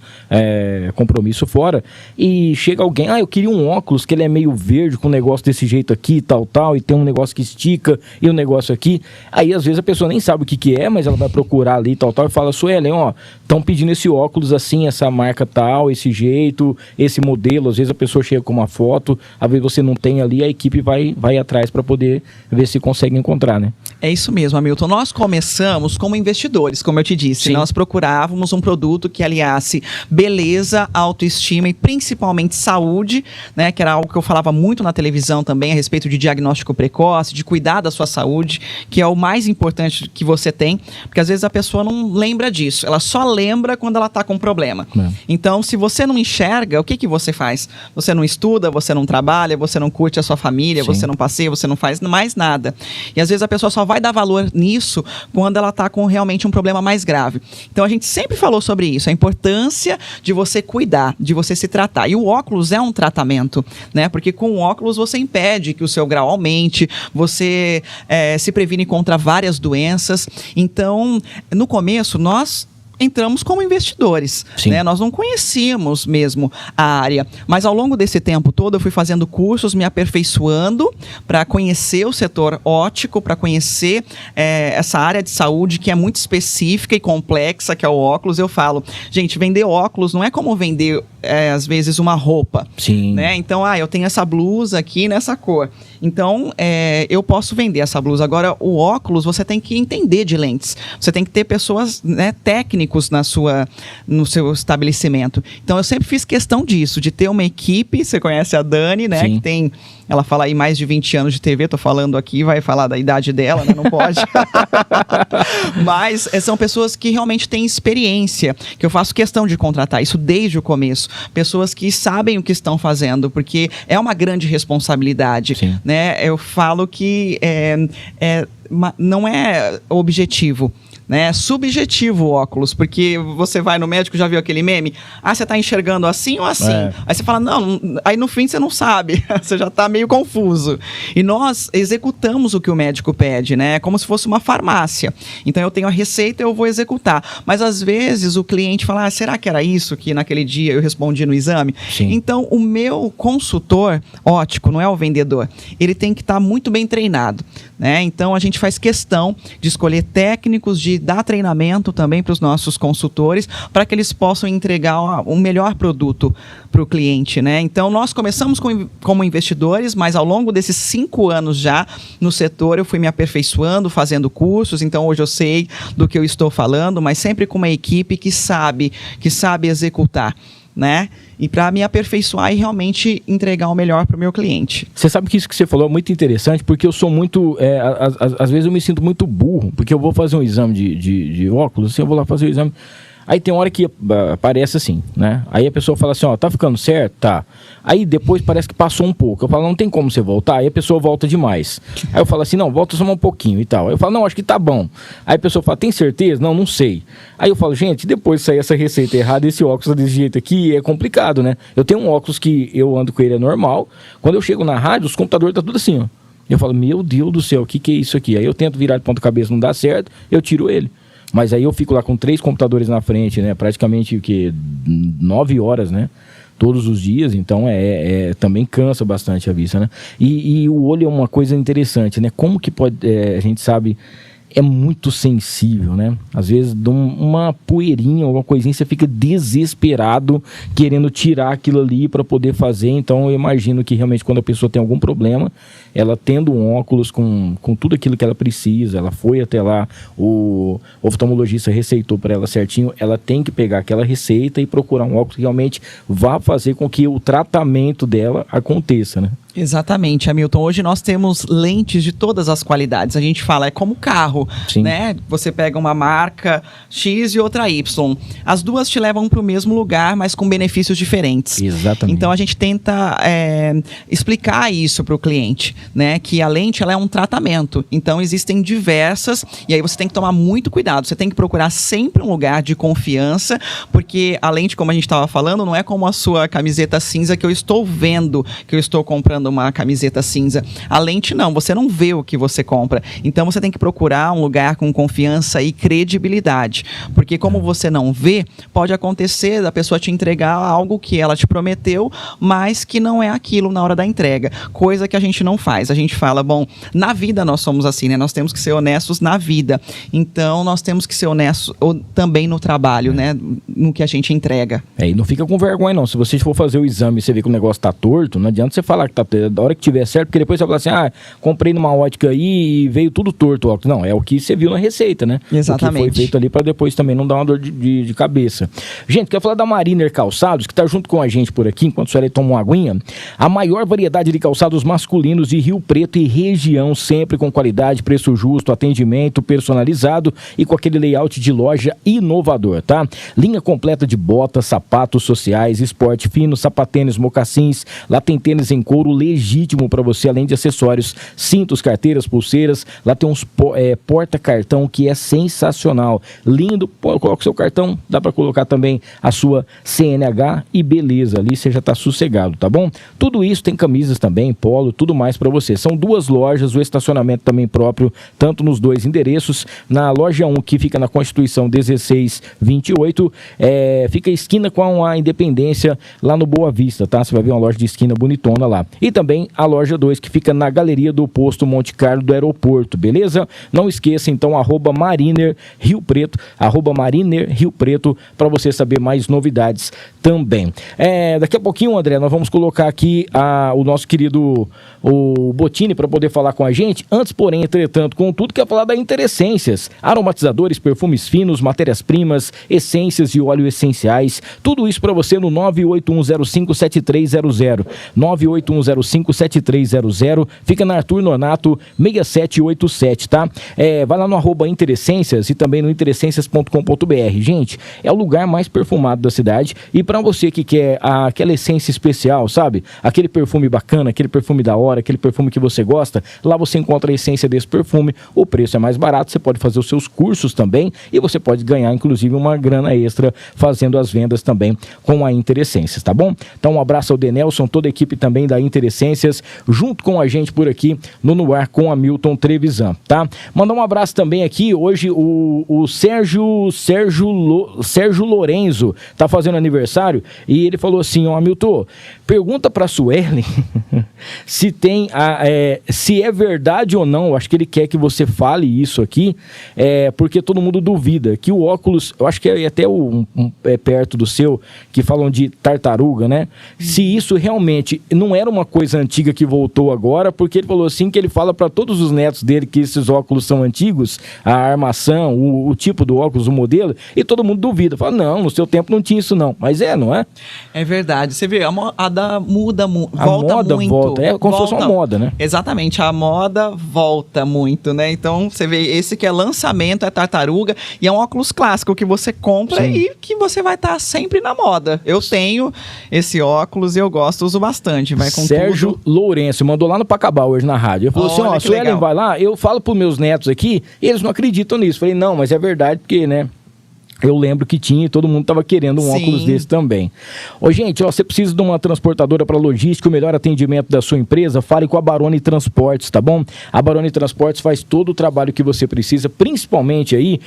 compromisso fora, e chega alguém, eu queria um óculos que ele é meio verde, com um negócio desse jeito aqui, tal, e tem um negócio que estica, e um negócio aqui. Aí, às vezes, a pessoa nem sabe o que é, mas ela vai procurar ali, tal, e fala, Suelen, estão pedindo esse óculos assim, essa marca tal, esse jeito, esse modelo. Às vezes a pessoa chega com uma foto, às vezes você não tem ali, a equipe vai atrás para poder ver se consegue encontrar, né? É isso mesmo, Hamilton. Nós começamos como investidores, como eu te disse. Sim. Nós procurávamos um produto que aliasse beleza, autoestima e principalmente saúde, né? Que era algo que eu falava muito na televisão também a respeito de diagnóstico precoce, de cuidar da sua saúde, que é o mais importante que você tem, porque às vezes a pessoa não lembra disso. Ela só lembra quando ela está com um problema. Então, se você não enxerga, o que você faz? Você não estuda, você não trabalha, você não curte a sua família, Sim. você não passeia, você não faz mais nada. E às vezes a pessoa só vai dar valor nisso quando ela está com realmente um problema mais grave. Então, a gente sempre falou sobre isso, a importância de você cuidar, de você se tratar. E o óculos é um tratamento, né? Porque com o óculos você impede que o seu grau aumente, você se previne contra várias doenças. Então, no começo, nós entramos como investidores, né? Nós não conhecíamos mesmo a área, mas ao longo desse tempo todo eu fui fazendo cursos, me aperfeiçoando para conhecer o setor óptico, para conhecer essa área de saúde que é muito específica e complexa, que é o óculos. Eu falo, gente, vender óculos não é como vender às vezes uma roupa. Sim. Né? Então, eu tenho essa blusa aqui nessa cor. Então, eu posso vender essa blusa. Agora, o óculos, você tem que entender de lentes. Você tem que ter pessoas, né, técnicos no seu estabelecimento. Então, eu sempre fiz questão disso, de ter uma equipe. Você conhece a Dani, né? Sim. Que ela fala aí mais de 20 anos de TV, tô falando aqui, vai falar da idade dela, né? Não pode. Mas são pessoas que realmente têm experiência, que eu faço questão de contratar, isso desde o começo. Pessoas que sabem o que estão fazendo, porque é uma grande responsabilidade. Sim. Né? Eu falo que não é objetivo, né? É subjetivo o óculos, porque você vai no médico, já viu aquele meme? Você tá enxergando assim ou assim? Aí você fala, não, aí no fim você não sabe, você já tá meio confuso. E nós executamos o que o médico pede, né? É como se fosse uma farmácia. Então eu tenho a receita, eu vou executar. Mas às vezes o cliente fala, será que era isso que naquele dia eu respondi no exame? Sim. Então o meu consultor óptico, não é o vendedor, ele tem que estar muito bem treinado, né? Então a gente faz questão de escolher técnicos, de dar treinamento também para os nossos consultores, para que eles possam entregar um melhor produto para o cliente, né? Então, nós começamos como investidores, mas ao longo desses 5 anos já no setor, eu fui me aperfeiçoando, fazendo cursos. Então, hoje eu sei do que eu estou falando, mas sempre com uma equipe que sabe executar, né? E para me aperfeiçoar e realmente entregar o melhor para o meu cliente. Você sabe que isso que você falou é muito interessante, porque eu sou muito... às vezes eu me sinto muito burro, porque eu vou fazer um exame de óculos, assim, eu vou lá fazer o exame... Aí tem hora que aparece assim, né? Aí a pessoa fala assim, tá ficando certo? Tá. Aí depois parece que passou um pouco. Eu falo, não tem como você voltar. Aí a pessoa volta demais. Aí eu falo assim, não, volta só um pouquinho e tal. Aí eu falo, não, acho que tá bom. Aí a pessoa fala, tem certeza? Não sei. Aí eu falo, gente, depois de sair essa receita errada, esse óculos desse jeito aqui é complicado, né? Eu tenho um óculos que eu ando com ele, é normal. Quando eu chego na rádio, os computadores tá tudo assim, ó. Eu falo, meu Deus do céu, o que é isso aqui? Aí eu tento virar de ponta cabeça, não dá certo, eu tiro ele. Mas aí eu fico lá com 3 computadores na frente, né? Praticamente 9 horas, né? Todos os dias, então também cansa bastante a vista, né? E o olho é uma coisa interessante, né? Como que pode, a gente sabe, é muito sensível, né? Às vezes, uma poeirinha, alguma coisinha, você fica desesperado querendo tirar aquilo ali para poder fazer. Então, eu imagino que realmente quando a pessoa tem algum problema, ela tendo um óculos com tudo aquilo que ela precisa, ela foi até lá, o oftalmologista receitou para ela certinho, ela tem que pegar aquela receita e procurar um óculos que realmente vá fazer com que o tratamento dela aconteça, né? Exatamente, Hamilton. Hoje nós temos lentes de todas as qualidades. A gente fala, é como carro, Sim. né? Você pega uma marca X e outra Y. As duas te levam para o mesmo lugar, mas com benefícios diferentes. Exatamente. Então a gente tenta explicar isso para o cliente, né? Que a lente ela é um tratamento. Então existem diversas, e aí você tem que tomar muito cuidado. Você tem que procurar sempre um lugar de confiança, porque a lente, como a gente estava falando, não é como a sua camiseta cinza que eu estou vendo, que eu estou comprando uma camiseta cinza. A lente não, você não vê o que você compra. Então você tem que procurar um lugar com confiança e credibilidade. Porque como você não vê, pode acontecer da pessoa te entregar algo que ela te prometeu, mas que não é aquilo na hora da entrega. Coisa que a gente não faz. A gente fala, bom, na vida nós somos assim, né? Nós temos que ser honestos na vida. Então nós temos que ser honestos também no trabalho, né? No que a gente entrega. E não fica com vergonha não. Se você for fazer o exame e você vê que o negócio tá torto, não adianta você falar que tá da hora que tiver certo, porque depois você vai falar assim, comprei numa ótica aí e veio tudo torto o óculos. Não, é o que você viu na receita, né? Exatamente. O que foi feito ali para depois também não dar uma dor de cabeça. Gente, quero falar da Mariner Calçados, que tá junto com a gente por aqui, enquanto o senhor aí toma uma aguinha. A maior variedade de calçados masculinos de Rio Preto e região, sempre com qualidade, preço justo, atendimento personalizado e com aquele layout de loja inovador, tá? Linha completa de botas, sapatos sociais, esporte fino, sapatênis, mocassins, lá tem tênis em couro legítimo para você, além de acessórios, cintos, carteiras, pulseiras. Lá tem uns porta-cartão que é sensacional, lindo. Coloca o seu cartão, dá para colocar também a sua CNH e beleza, ali você já tá sossegado, tá bom? Tudo isso tem camisas também, polo, tudo mais para você. São duas lojas, o estacionamento também próprio, tanto nos dois endereços. Na loja 1, que fica na Constituição 1628, fica esquina com a Independência, lá no Boa Vista, tá? Você vai ver uma loja de esquina bonitona lá. E também a loja 2, que fica na galeria do posto Monte Carlo do aeroporto, beleza? Não esqueça, então, @Mariner Rio Preto, @Mariner Rio Preto, para você saber mais novidades também. Daqui a pouquinho, André, nós vamos colocar aqui o nosso querido o Bottini para poder falar com a gente. Antes, porém, entretanto, contudo, quer falar da Interessências. Aromatizadores, perfumes finos, matérias-primas, essências e óleo essenciais. Tudo isso para você no 981057300. 981057300. Fica na Arthur Nonato 6787, tá? Vai lá no @Interessências e também no interessências.com.br. Gente, é o lugar mais perfumado da cidade, e para você que quer aquela essência especial, sabe? Aquele perfume bacana, aquele perfume da hora, aquele perfume que você gosta, lá você encontra a essência desse perfume. O preço é mais barato, você pode fazer os seus cursos também e você pode ganhar, inclusive, uma grana extra fazendo as vendas também com a Interessências, tá bom? Então, um abraço ao Denelson, toda a equipe também da Interessências, junto com a gente por aqui no Ar com Hamilton Trevisan, tá? Mandar um abraço também aqui, hoje o Sérgio Lorenzo tá fazendo aniversário e ele falou assim, Hamilton, pergunta pra Suelen se tem se é verdade ou não. Acho que ele quer que você fale isso aqui, porque todo mundo duvida que o óculos, eu acho que é até perto do seu, que falam de tartaruga, né? Se isso realmente não era uma coisa antiga que voltou agora, porque ele falou assim que ele fala para todos os netos dele que esses óculos são antigos, a armação, o tipo do óculos, o modelo, e todo mundo duvida, fala, não, no seu tempo não tinha isso não, mas não é? É verdade, você vê, a moda muda, volta muito. Volta, como se fosse uma moda, né? Exatamente, a moda volta muito, né? Então, você vê, esse que é lançamento, é tartaruga, e é um óculos clássico que você compra. Sim. E que você vai estar sempre na moda. Eu tenho esse óculos e eu gosto, uso bastante. Vai com Sérgio tudo. Lourenço mandou lá no Pacabal hoje na rádio. Ele falou assim, Suelen vai lá, eu falo pros meus netos aqui, e eles não acreditam nisso. Falei, não, mas é verdade, porque, né? Eu lembro que tinha e todo mundo estava querendo um óculos desse também. Gente, você precisa de uma transportadora para logística, o melhor atendimento da sua empresa, fale com a Baroni Transportes, tá bom? A Baroni Transportes faz todo o trabalho que você precisa, principalmente aí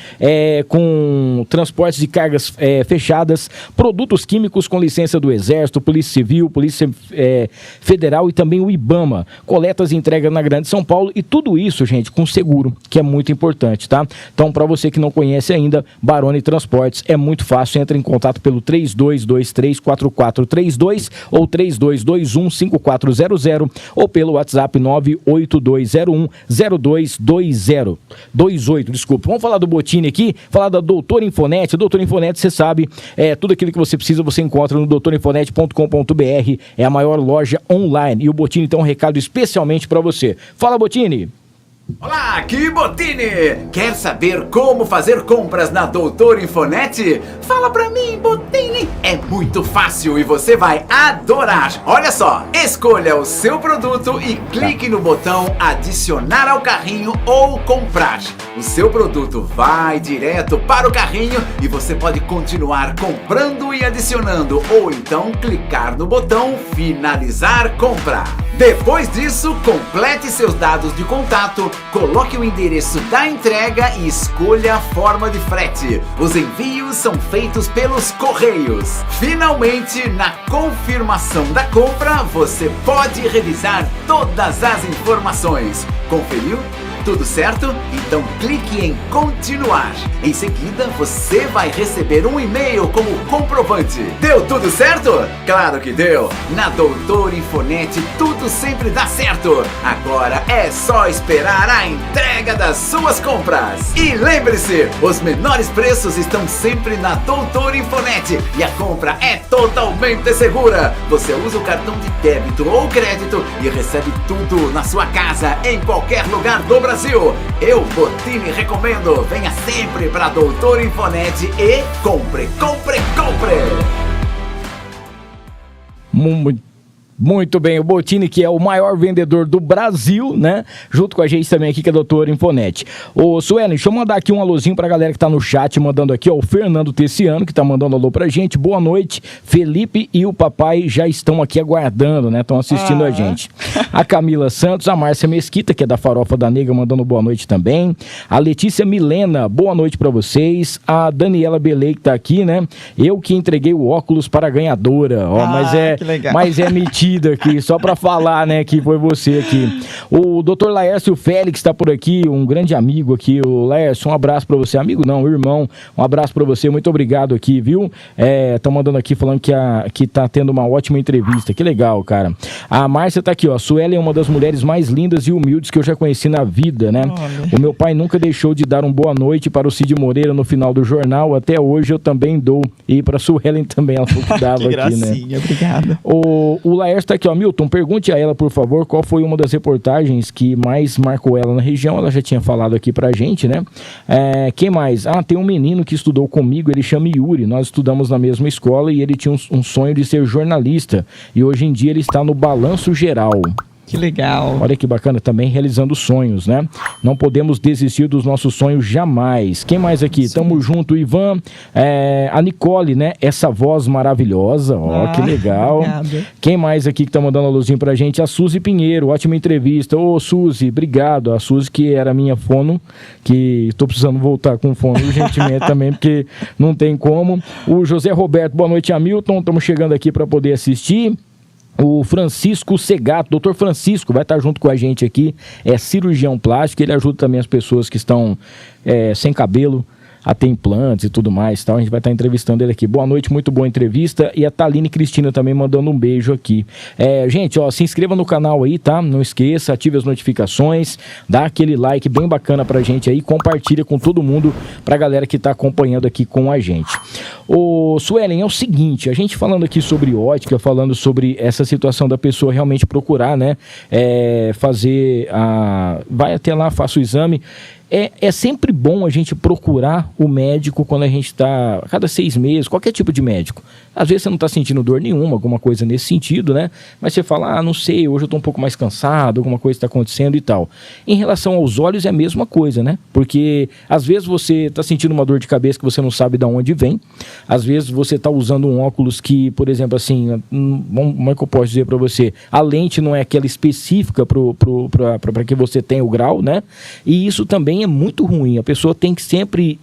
com transportes de cargas fechadas, produtos químicos com licença do Exército, Polícia Civil, Polícia Federal e também o IBAMA. Coletas e entregas na Grande São Paulo e tudo isso, gente, com seguro, que é muito importante, tá? Então, para você que não conhece ainda, Baroni Transportes, Transportes. É muito fácil, entra em contato pelo 32234432 ou 32215400 ou pelo WhatsApp 982010228, desculpa. Vamos falar do Bottini aqui, falar da Doutor Infonet. Doutor Infonet, você sabe, tudo aquilo que você precisa você encontra no doutorinfonet.com.br, é a maior loja online. E o Bottini tem um recado especialmente para você. Fala, Bottini! Olá, aqui Bottini! Quer saber como fazer compras na Doutor Infonet? Fala pra mim, Bottini! É muito fácil e você vai adorar! Olha só, escolha o seu produto e clique no botão adicionar ao carrinho ou comprar. O seu produto vai direto para o carrinho e você pode continuar comprando e adicionando ou então clicar no botão finalizar compra. Depois disso, complete seus dados de contato, coloque o endereço da entrega e escolha a forma de frete. Os envios são feitos pelos correios. Finalmente, na confirmação da compra, você pode revisar todas as informações. Conferiu? Tudo certo? Então clique em continuar. Em seguida, você vai receber um e-mail como comprovante. Deu tudo certo? Claro que deu! Na Doutor Infonet, tudo sempre dá certo. Agora é só esperar a entrega das suas compras. E lembre-se, os menores preços estão sempre na Doutor Infonet e a compra é totalmente segura. Você usa o cartão de débito ou crédito e recebe tudo na sua casa, em qualquer lugar do Brasil. Eu, Bottini, recomendo. Venha sempre para Doutor Infonet e compre, compre, compre! Muito bem, o Bottini, que é o maior vendedor do Brasil, né? Junto com a gente também aqui, que é a Doutor Infonet. Ô, Suelen, deixa eu mandar aqui um alôzinho pra galera que tá no chat, mandando aqui, ó, o Fernando Tessiano, que tá mandando alô pra gente. Boa noite, Felipe e o papai já estão aqui aguardando, né? Estão assistindo a gente. A Camila Santos, a Márcia Mesquita, que é da Farofa da Nega, mandando boa noite também. A Letícia Milena, boa noite pra vocês. A Daniela Belei, que tá aqui, né? Eu que entreguei o óculos para a ganhadora, ó, mas é metido aqui, só pra falar, né, que foi você aqui. O Dr. Laércio Félix tá por aqui, um grande amigo aqui. O Laércio, um abraço pra você, amigo não, irmão, um abraço pra você, muito obrigado aqui, viu? Tá mandando aqui, falando que tá tendo uma ótima entrevista, que legal, cara. A Márcia tá aqui, ó, Suelen é uma das mulheres mais lindas e humildes que eu já conheci na vida, né? Olha. O meu pai nunca deixou de dar um boa noite para o Cid Moreira no final do jornal, até hoje eu também dou, e pra Suelen também, ela falou que dava aqui, né? Obrigada. O Laércio tá aqui, ó, Milton, pergunte a ela, por favor, qual foi uma das reportagens que mais marcou ela na região. Ela já tinha falado aqui pra gente, né? Quem mais? Tem um menino que estudou comigo, ele chama Yuri, nós estudamos na mesma escola e ele tinha um sonho de ser jornalista e hoje em dia ele está no Balanço Geral. Que legal. Olha que bacana, também realizando sonhos, né? Não podemos desistir dos nossos sonhos jamais. Quem mais aqui? Sim. Tamo junto, Ivan. A Nicole, né? Essa voz maravilhosa. Ó, que legal. Obrigado. Quem mais aqui que tá mandando a luzinha pra gente? A Suzy Pinheiro, ótima entrevista. Ô, Suzy, obrigado. A Suzy, que era minha fono, que tô precisando voltar com fono urgentemente também, porque não tem como. O José Roberto, boa noite, Hamilton. Estamos chegando aqui para poder assistir. O Francisco Segato, doutor Francisco, vai estar junto com a gente aqui, é cirurgião plástico, ele ajuda também as pessoas que estão sem cabelo, a ter implantes e tudo mais, tal. A gente vai estar entrevistando ele aqui. Boa noite, muito boa entrevista. E a Taline Cristina também mandando um beijo aqui. Gente, ó, se inscreva no canal aí, tá? Não esqueça, ative as notificações, dá aquele like bem bacana pra gente aí, compartilha com todo mundo, pra galera que tá acompanhando aqui com a gente. Ô, Suelen, é o seguinte, a gente falando aqui sobre ótica, falando sobre essa situação da pessoa realmente procurar, né? Vai até lá, faça o exame. É sempre bom a gente procurar o médico quando a gente está, a cada 6 meses, qualquer tipo de médico. Às vezes você não está sentindo dor nenhuma, alguma coisa nesse sentido, né? Mas você fala, não sei, hoje eu estou um pouco mais cansado, alguma coisa está acontecendo e tal. Em relação aos olhos é a mesma coisa, né? Porque às vezes você está sentindo uma dor de cabeça que você não sabe de onde vem. Às vezes você está usando um óculos que, por exemplo, assim, como é que eu posso dizer para você? A lente não é aquela específica para que você tenha o grau, né? E isso também também é muito ruim. A pessoa tem que sempre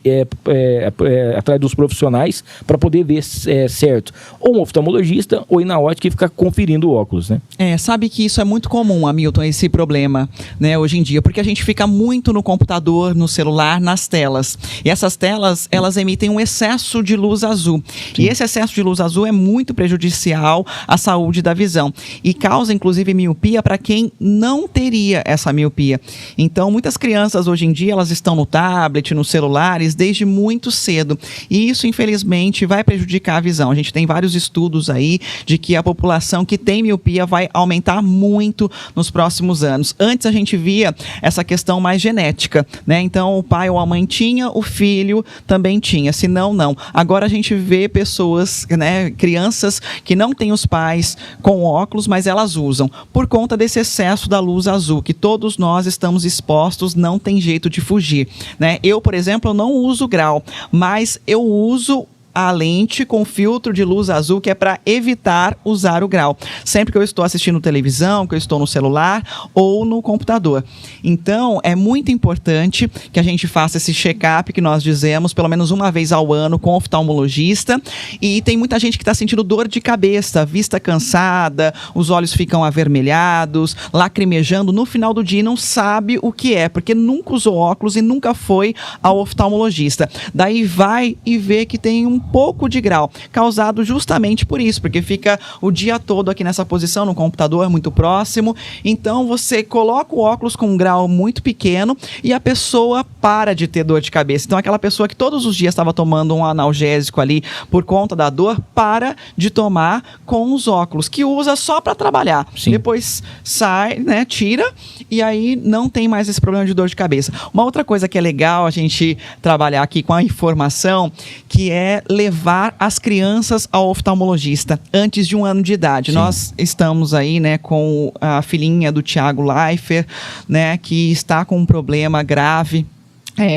atrás dos profissionais para poder ver certo. Ou um oftalmologista, ou ir na ótica e ficar conferindo o óculos, né? Sabe que isso é muito comum, Hamilton, esse problema, né, hoje em dia, porque a gente fica muito no computador, no celular, nas telas. E essas telas, elas emitem um excesso de luz azul. Sim. E esse excesso de luz azul é muito prejudicial à saúde da visão. E causa, inclusive, miopia para quem não teria essa miopia. Então, muitas crianças hoje em dia, elas estão no tablet, nos celulares, desde muito cedo. E isso, infelizmente, vai prejudicar a visão. A gente tem vários estudos aí de que a população que tem miopia vai aumentar muito nos próximos anos. Antes a gente via essa questão mais genética, né? Então, o pai ou a mãe tinha, o filho também tinha, se não, não. Agora a gente vê pessoas, né, crianças que não têm os pais com óculos, mas elas usam, por conta desse excesso da luz azul, que todos nós estamos expostos, não tem jeito de fugir, né? Eu, por exemplo, eu não uso grau, mas eu uso a lente com filtro de luz azul, que é para evitar usar o grau. Sempre que eu estou assistindo televisão, que eu estou no celular ou no computador. Então, é muito importante que a gente faça esse check-up que nós dizemos, pelo menos uma vez ao ano, com o oftalmologista. E tem muita gente que está sentindo dor de cabeça, vista cansada, os olhos ficam avermelhados, lacrimejando no final do dia e não sabe o que é, porque nunca usou óculos e nunca foi ao oftalmologista. Daí vai e vê que tem um pouco de grau, causado justamente por isso, porque fica o dia todo aqui nessa posição, no computador, muito próximo. Então você coloca o óculos com um grau muito pequeno e a pessoa para de ter dor de cabeça. Então aquela pessoa que todos os dias estava tomando um analgésico ali por conta da dor, para de tomar com os óculos, que usa só para trabalhar. Sim. Depois sai, né, tira, e aí não tem mais esse problema de dor de cabeça. Uma outra coisa que é legal a gente trabalhar aqui com a informação, que é levar as crianças ao oftalmologista antes de 1 ano de idade. Sim. Nós estamos aí, né, com a filhinha do Thiago Leifert, né, que está com um problema grave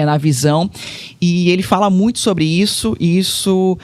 na visão, e ele fala muito sobre isso, e isso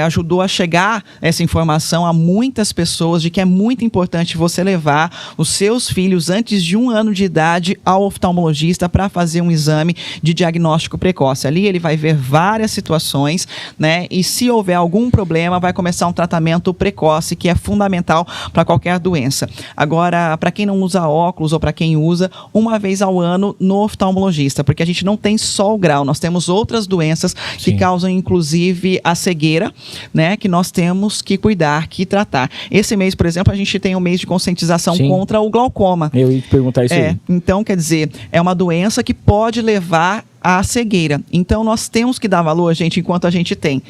ajudou a chegar essa informação a muitas pessoas de que é muito importante você levar os seus filhos antes de 1 ano de idade ao oftalmologista para fazer um exame de diagnóstico precoce. Ali ele vai ver várias situações, né, e se houver algum problema, vai começar um tratamento precoce, que é fundamental para qualquer doença. Agora, para quem não usa óculos ou para quem usa, 1 vez ao ano no oftalmologista, porque a gente não tem só o grau, nós temos outras doenças que causam inclusive a cegueira, né, que nós temos que cuidar, que tratar. Esse mês, por exemplo, a gente tem um mês de conscientização contra o glaucoma. Eu ia te perguntar isso aí. Então, quer dizer, é uma doença que pode levar à cegueira. Então, nós temos que dar valor, gente, enquanto a gente tem.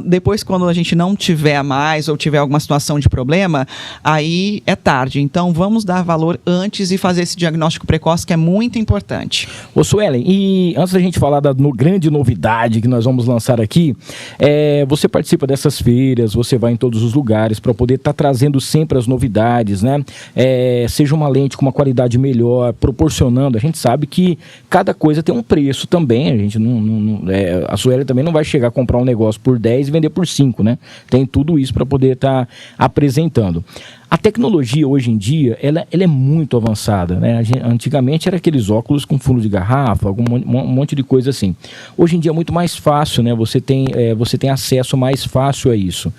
Depois, quando a gente não tiver mais ou tiver alguma situação de problema, aí é tarde. Então, vamos dar valor antes e fazer esse diagnóstico precoce, que é muito importante. Ô, Suelen, e antes da gente falar da grande novidade que nós vamos lançar aqui, você participa dessas feiras, você vai em todos os lugares para poder estar trazendo sempre as novidades, né? Seja uma lente com uma qualidade melhor, proporcionando. A gente sabe que cada coisa tem um preço também, a gente a Suelen também não vai chegar a comprar um negócio por 10 e vender por 5, né? Tem tudo isso para poder estar apresentando. A tecnologia hoje em dia, ela é muito avançada, né? Antigamente era aqueles óculos com fundo de garrafa, um monte de coisa assim. Hoje em dia é muito mais fácil, né? Você tem acesso mais fácil a isso.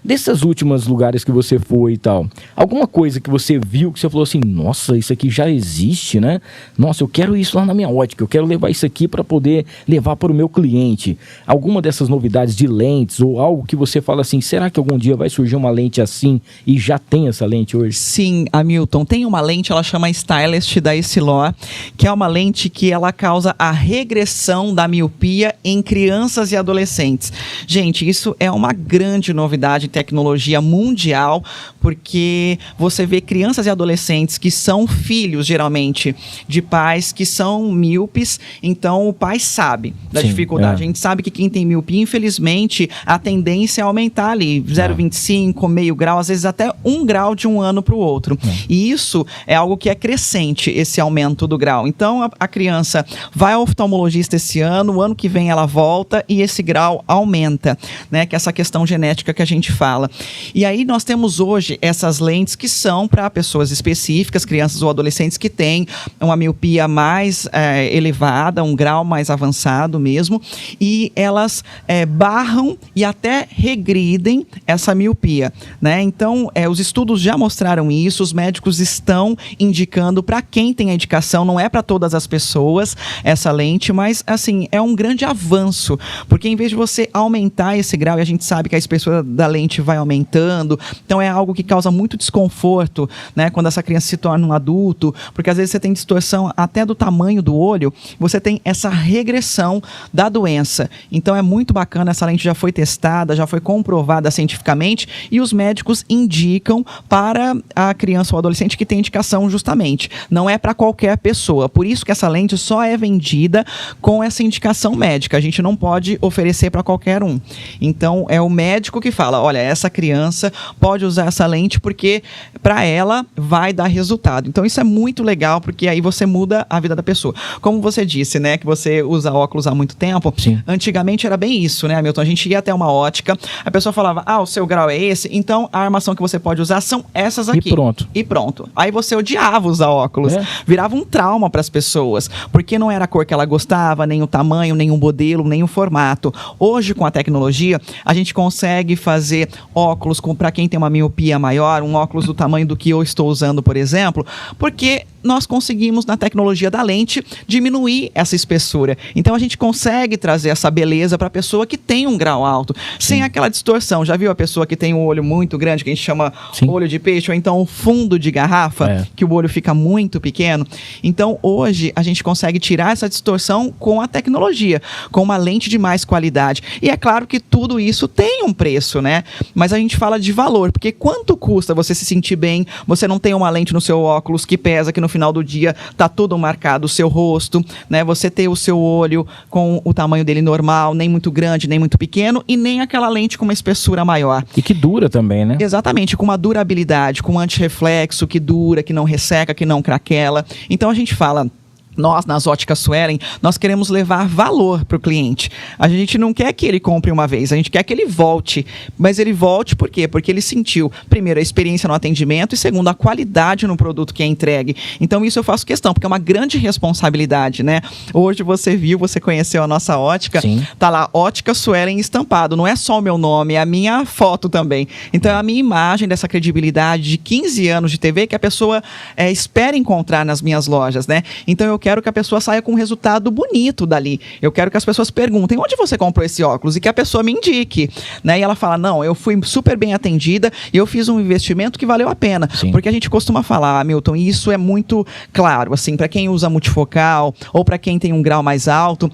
Desses últimos lugares que você foi e tal, alguma coisa que você viu que você falou assim, nossa, isso aqui já existe, né? Nossa, eu quero isso lá na minha ótica, eu quero levar isso aqui para poder levar para o meu cliente. Alguma dessas novidades de lentes ou algo que você fala assim, será que algum dia vai surgir uma lente assim e já tem essa lente hoje? Sim, Hamilton, tem uma lente, ela chama Stylist da Essilor, que é uma lente que ela causa a regressão da miopia em crianças e adolescentes. Gente, isso é uma grande novidade, tecnologia mundial, porque você vê crianças e adolescentes que são filhos, geralmente, de pais que são míopes, então o pai sabe da dificuldade. A gente sabe que quem tem miopia, infelizmente, a tendência é aumentar ali, 0,25, meio grau, às vezes até 1 grau de um ano para o outro. E isso é algo que é crescente, esse aumento do grau. Então, a criança vai ao oftalmologista esse ano, o ano que vem ela volta e esse grau aumenta, né? Que é essa questão genética que a gente fala. fala. E aí nós temos hoje essas lentes que são para pessoas específicas, crianças ou adolescentes que têm uma miopia mais elevada, um grau mais avançado mesmo, e elas barram e até regridem essa miopia, né? Então, os estudos já mostraram isso, os médicos estão indicando para quem tem a indicação, não é para todas as pessoas essa lente, mas assim, é um grande avanço, porque em vez de você aumentar esse grau, e a gente sabe que a espessura da lente vai aumentando, então é algo que causa muito desconforto, né, quando essa criança se torna um adulto, porque às vezes você tem distorção até do tamanho do olho, você tem essa regressão da doença. Então é muito bacana, essa lente já foi testada, já foi comprovada cientificamente, e os médicos indicam para a criança ou adolescente que tem indicação justamente. Não é para qualquer pessoa. Por isso que essa lente só é vendida com essa indicação médica. A gente não pode oferecer para qualquer um. Então é o médico que fala, olha, essa criança pode usar essa lente porque para ela vai dar resultado. Então isso é muito legal, porque aí você muda a vida da pessoa. Como você disse, né, que você usa óculos há muito tempo. Sim. Antigamente era bem isso, né, Hamilton? A gente ia até uma ótica, a pessoa falava, o seu grau é esse, então a armação que você pode usar são essas aqui. E pronto. Aí você odiava usar óculos. Virava um trauma para as pessoas, porque não era a cor que ela gostava, nem o tamanho, nem o modelo, nem o formato. Hoje, com a tecnologia, a gente consegue fazer óculos para quem tem uma miopia maior, um óculos do tamanho do que eu estou usando, por exemplo, porque nós conseguimos, na tecnologia da lente, diminuir essa espessura. Então, a gente consegue trazer essa beleza para a pessoa que tem um grau alto, sem aquela distorção. Já viu a pessoa que tem um olho muito grande, que a gente chama olho de peixe, ou então o fundo de garrafa, que o olho fica muito pequeno? Então, hoje, a gente consegue tirar essa distorção com a tecnologia, com uma lente de mais qualidade. E é claro que tudo isso tem um preço, né? Mas a gente fala de valor, porque quanto custa você se sentir bem, você não tem uma lente no seu óculos que pesa, que no final do dia tá tudo marcado, o seu rosto, né? Você ter o seu olho com o tamanho dele normal, nem muito grande, nem muito pequeno, e nem aquela lente com uma espessura maior. E que dura também, né? Exatamente, com uma durabilidade, com um antirreflexo que dura, que não resseca, que não craquela. Então a gente fala... Nós, nas Óticas Suelen, nós queremos levar valor para o cliente. A gente não quer que ele compre uma vez, a gente quer que ele volte. Mas ele volte por quê? Porque ele sentiu, primeiro, a experiência no atendimento e, segundo, a qualidade no produto que é entregue. Então, isso eu faço questão, porque é uma grande responsabilidade, né? Hoje você viu, você conheceu a nossa ótica, tá lá, Ótica Suelen estampado. Não é só o meu nome, é a minha foto também. Então, é a minha imagem dessa credibilidade de 15 anos de TV que a pessoa espera encontrar nas minhas lojas, né? Então, eu quero que a pessoa saia com um resultado bonito dali. Eu quero que as pessoas perguntem, onde você comprou esse óculos? E que a pessoa me indique, né? E ela fala, não, eu fui super bem atendida e eu fiz um investimento que valeu a pena. Porque a gente costuma falar, Milton, e isso é muito claro, assim, para quem usa multifocal ou para quem tem um grau mais alto,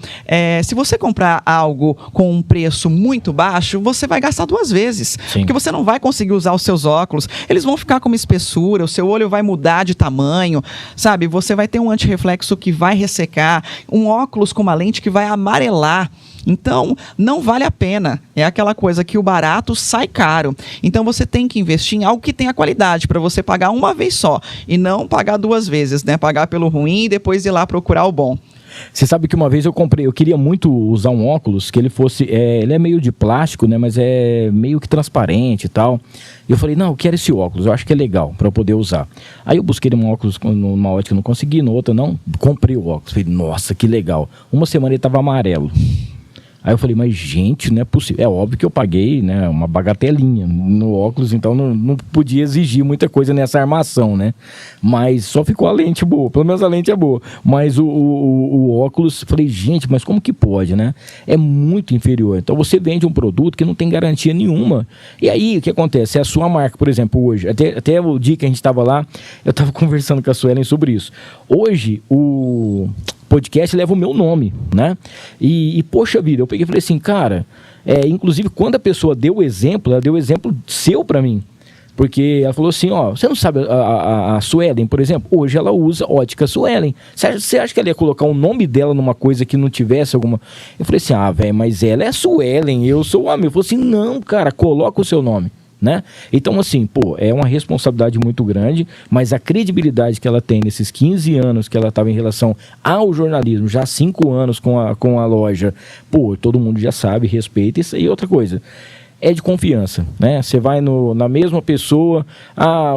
se você comprar algo com um preço muito baixo, você vai gastar 2 vezes. Porque você não vai conseguir usar os seus óculos. Eles vão ficar com uma espessura, o seu olho vai mudar de tamanho, sabe? Você vai ter um antirreflexo que vai ressecar, um óculos com uma lente que vai amarelar. Então, não vale a pena. É aquela coisa que o barato sai caro. Então, você tem que investir em algo que tenha qualidade, para você pagar uma vez só. E não pagar 2 vezes, né? Pagar pelo ruim e depois ir lá procurar o bom. Você sabe que uma vez eu queria muito usar um óculos que ele fosse, ele é meio de plástico, né, mas é meio que transparente e tal. E eu falei, não, eu quero esse óculos, eu acho que é legal para eu poder usar. Aí eu busquei um óculos numa ótica, não consegui, na outra não, comprei o óculos. Falei, nossa, que legal. Uma semana ele tava amarelo. Aí eu falei, mas gente, não é possível. É óbvio que eu paguei, né, uma bagatelinha no óculos, então não podia exigir muita coisa nessa armação, né? Mas só ficou a lente boa, pelo menos a lente é boa. Mas o óculos, falei, gente, mas como que pode, né? É muito inferior. Então você vende um produto que não tem garantia nenhuma. E aí, o que acontece? É a sua marca, por exemplo, hoje, até o dia que a gente estava lá, eu estava conversando com a Suelen sobre isso. Hoje, o podcast leva o meu nome, né? E poxa vida, eu peguei e falei assim, cara, inclusive quando a pessoa deu o exemplo, ela deu o exemplo seu pra mim. Porque ela falou assim, ó, você não sabe, a Suelen, por exemplo, hoje ela usa Ótica Suelen. Você acha que ela ia colocar o nome dela numa coisa que não tivesse alguma... Eu falei assim, velho, mas ela é Suelen, eu sou o amigo. Eu falei assim, não, cara, coloca o seu nome. Né? Então assim, é uma responsabilidade muito grande, mas a credibilidade que ela tem nesses 15 anos que ela estava em relação ao jornalismo, já 5 anos com a loja, todo mundo já sabe, respeita isso. E outra coisa, é de confiança, né? Você vai na mesma pessoa,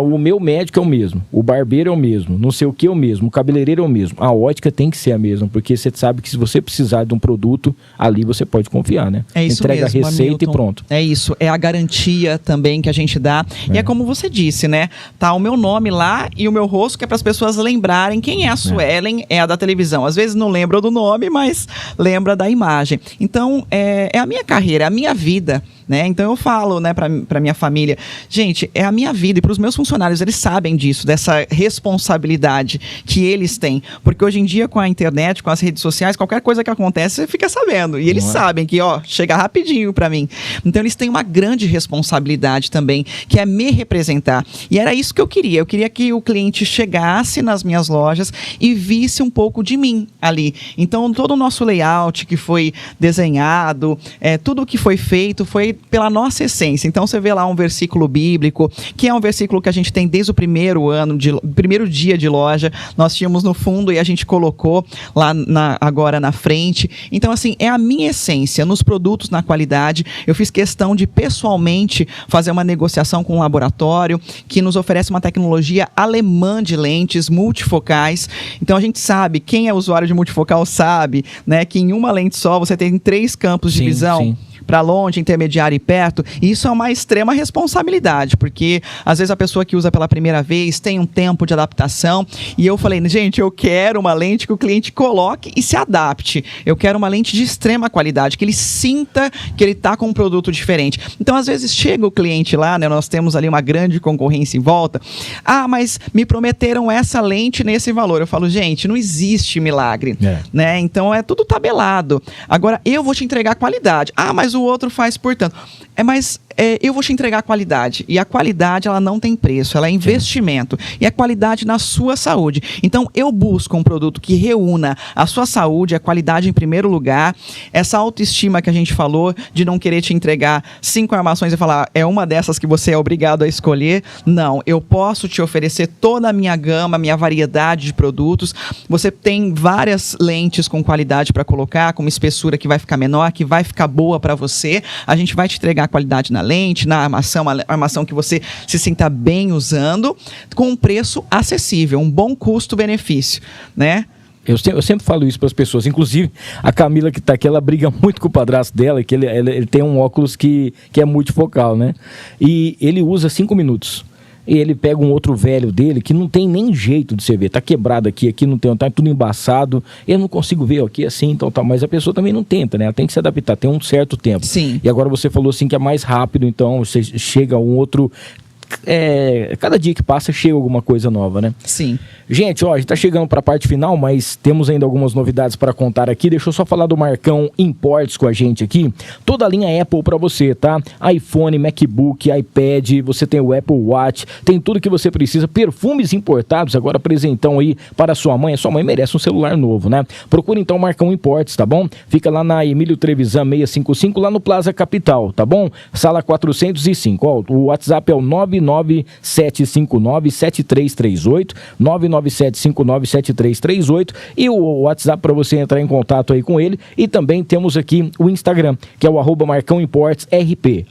o meu médico é o mesmo, o barbeiro é o mesmo, não sei o que é o mesmo, o cabeleireiro é o mesmo. A ótica tem que ser a mesma, porque você sabe que se você precisar de um produto, ali você pode confiar, né? É isso Entrega mesmo, a receita Hamilton. E pronto. É isso, é a garantia também que a gente dá. E é como você disse, né? Tá o meu nome lá e o meu rosto, que é para as pessoas lembrarem quem é a Suelen, é a da televisão. Às vezes não lembra do nome, mas lembra da imagem. Então, é a minha carreira, é a minha vida, né? Então eu falo, né, para minha família, gente, é a minha vida, e para os meus funcionários, eles sabem disso, dessa responsabilidade que eles têm, porque hoje em dia com a internet, com as redes sociais, qualquer coisa que acontece, você fica sabendo, e eles sabem que, chega rapidinho para mim. Então eles têm uma grande responsabilidade também, que é me representar, e era isso que eu queria que o cliente chegasse nas minhas lojas e visse um pouco de mim ali. Então todo o nosso layout que foi desenhado, tudo que foi feito foi pela nossa essência. Então você vê lá um versículo bíblico, que é um versículo que a gente tem desde o primeiro dia de loja, nós tínhamos no fundo e a gente colocou lá agora na frente. Então assim, é a minha essência nos produtos, na qualidade. Eu fiz questão de pessoalmente fazer uma negociação com um laboratório que nos oferece uma tecnologia alemã de lentes multifocais. Então a gente sabe, quem é usuário de multifocal sabe, né, que em uma lente só você tem 3 campos de visão. Sim. Para longe, intermediário e perto, e isso é uma extrema responsabilidade, porque às vezes a pessoa que usa pela primeira vez tem um tempo de adaptação, e eu falei, gente, eu quero uma lente que o cliente coloque e se adapte, eu quero uma lente de extrema qualidade, que ele sinta que ele está com um produto diferente. Então às vezes chega o cliente lá, né, nós temos ali uma grande concorrência em volta, mas me prometeram essa lente nesse valor. Eu falo, gente, não existe milagre, né? Então é tudo tabelado. Agora eu vou te entregar qualidade. Mas o outro faz por tanto. Mas eu vou te entregar a qualidade. E a qualidade, ela não tem preço. Ela é investimento. E a qualidade na sua saúde. Então, eu busco um produto que reúna a sua saúde, a qualidade em primeiro lugar. Essa autoestima que a gente falou, de não querer te entregar 5 armações e falar, é uma dessas que você é obrigado a escolher. Não, eu posso te oferecer toda a minha gama, a minha variedade de produtos. Você tem várias lentes com qualidade para colocar, com uma espessura que vai ficar menor, que vai ficar boa para você. A gente vai te entregar a qualidade na lente, na armação, a armação que você se sinta bem usando, com um preço acessível, um bom custo-benefício, né? Eu sempre falo isso para as pessoas, inclusive a Camila que está aqui, ela briga muito com o padrasto dela, que ele tem um óculos que é multifocal, né? E ele usa 5 minutos. E ele pega um outro velho dele que não tem nem jeito de você ver, tá quebrado aqui não tem, tá tudo embaçado, eu não consigo ver aqui assim, então tá, mas a pessoa também não tenta, né? Ela tem que se adaptar, tem um certo tempo. Sim. E agora você falou assim que é mais rápido, então você chega um outro... cada dia que passa chega alguma coisa nova, né? Sim. Gente, a gente tá chegando para a parte final, mas temos ainda algumas novidades para contar aqui. Deixa eu só falar do Marcão Imports com a gente aqui. Toda a linha Apple para você, tá? iPhone, MacBook, iPad, você tem o Apple Watch, tem tudo que você precisa. Perfumes importados, agora presentão aí para sua mãe. A sua mãe merece um celular novo, né? Procura então o Marcão Imports, tá bom? Fica lá na Emílio Trevisan 655, lá no Plaza Capital, tá bom? Sala 405. O WhatsApp é o 997597338, 997597338 e o WhatsApp para você entrar em contato aí com ele. E também temos aqui o Instagram, que é o @MarcãoImportsRP,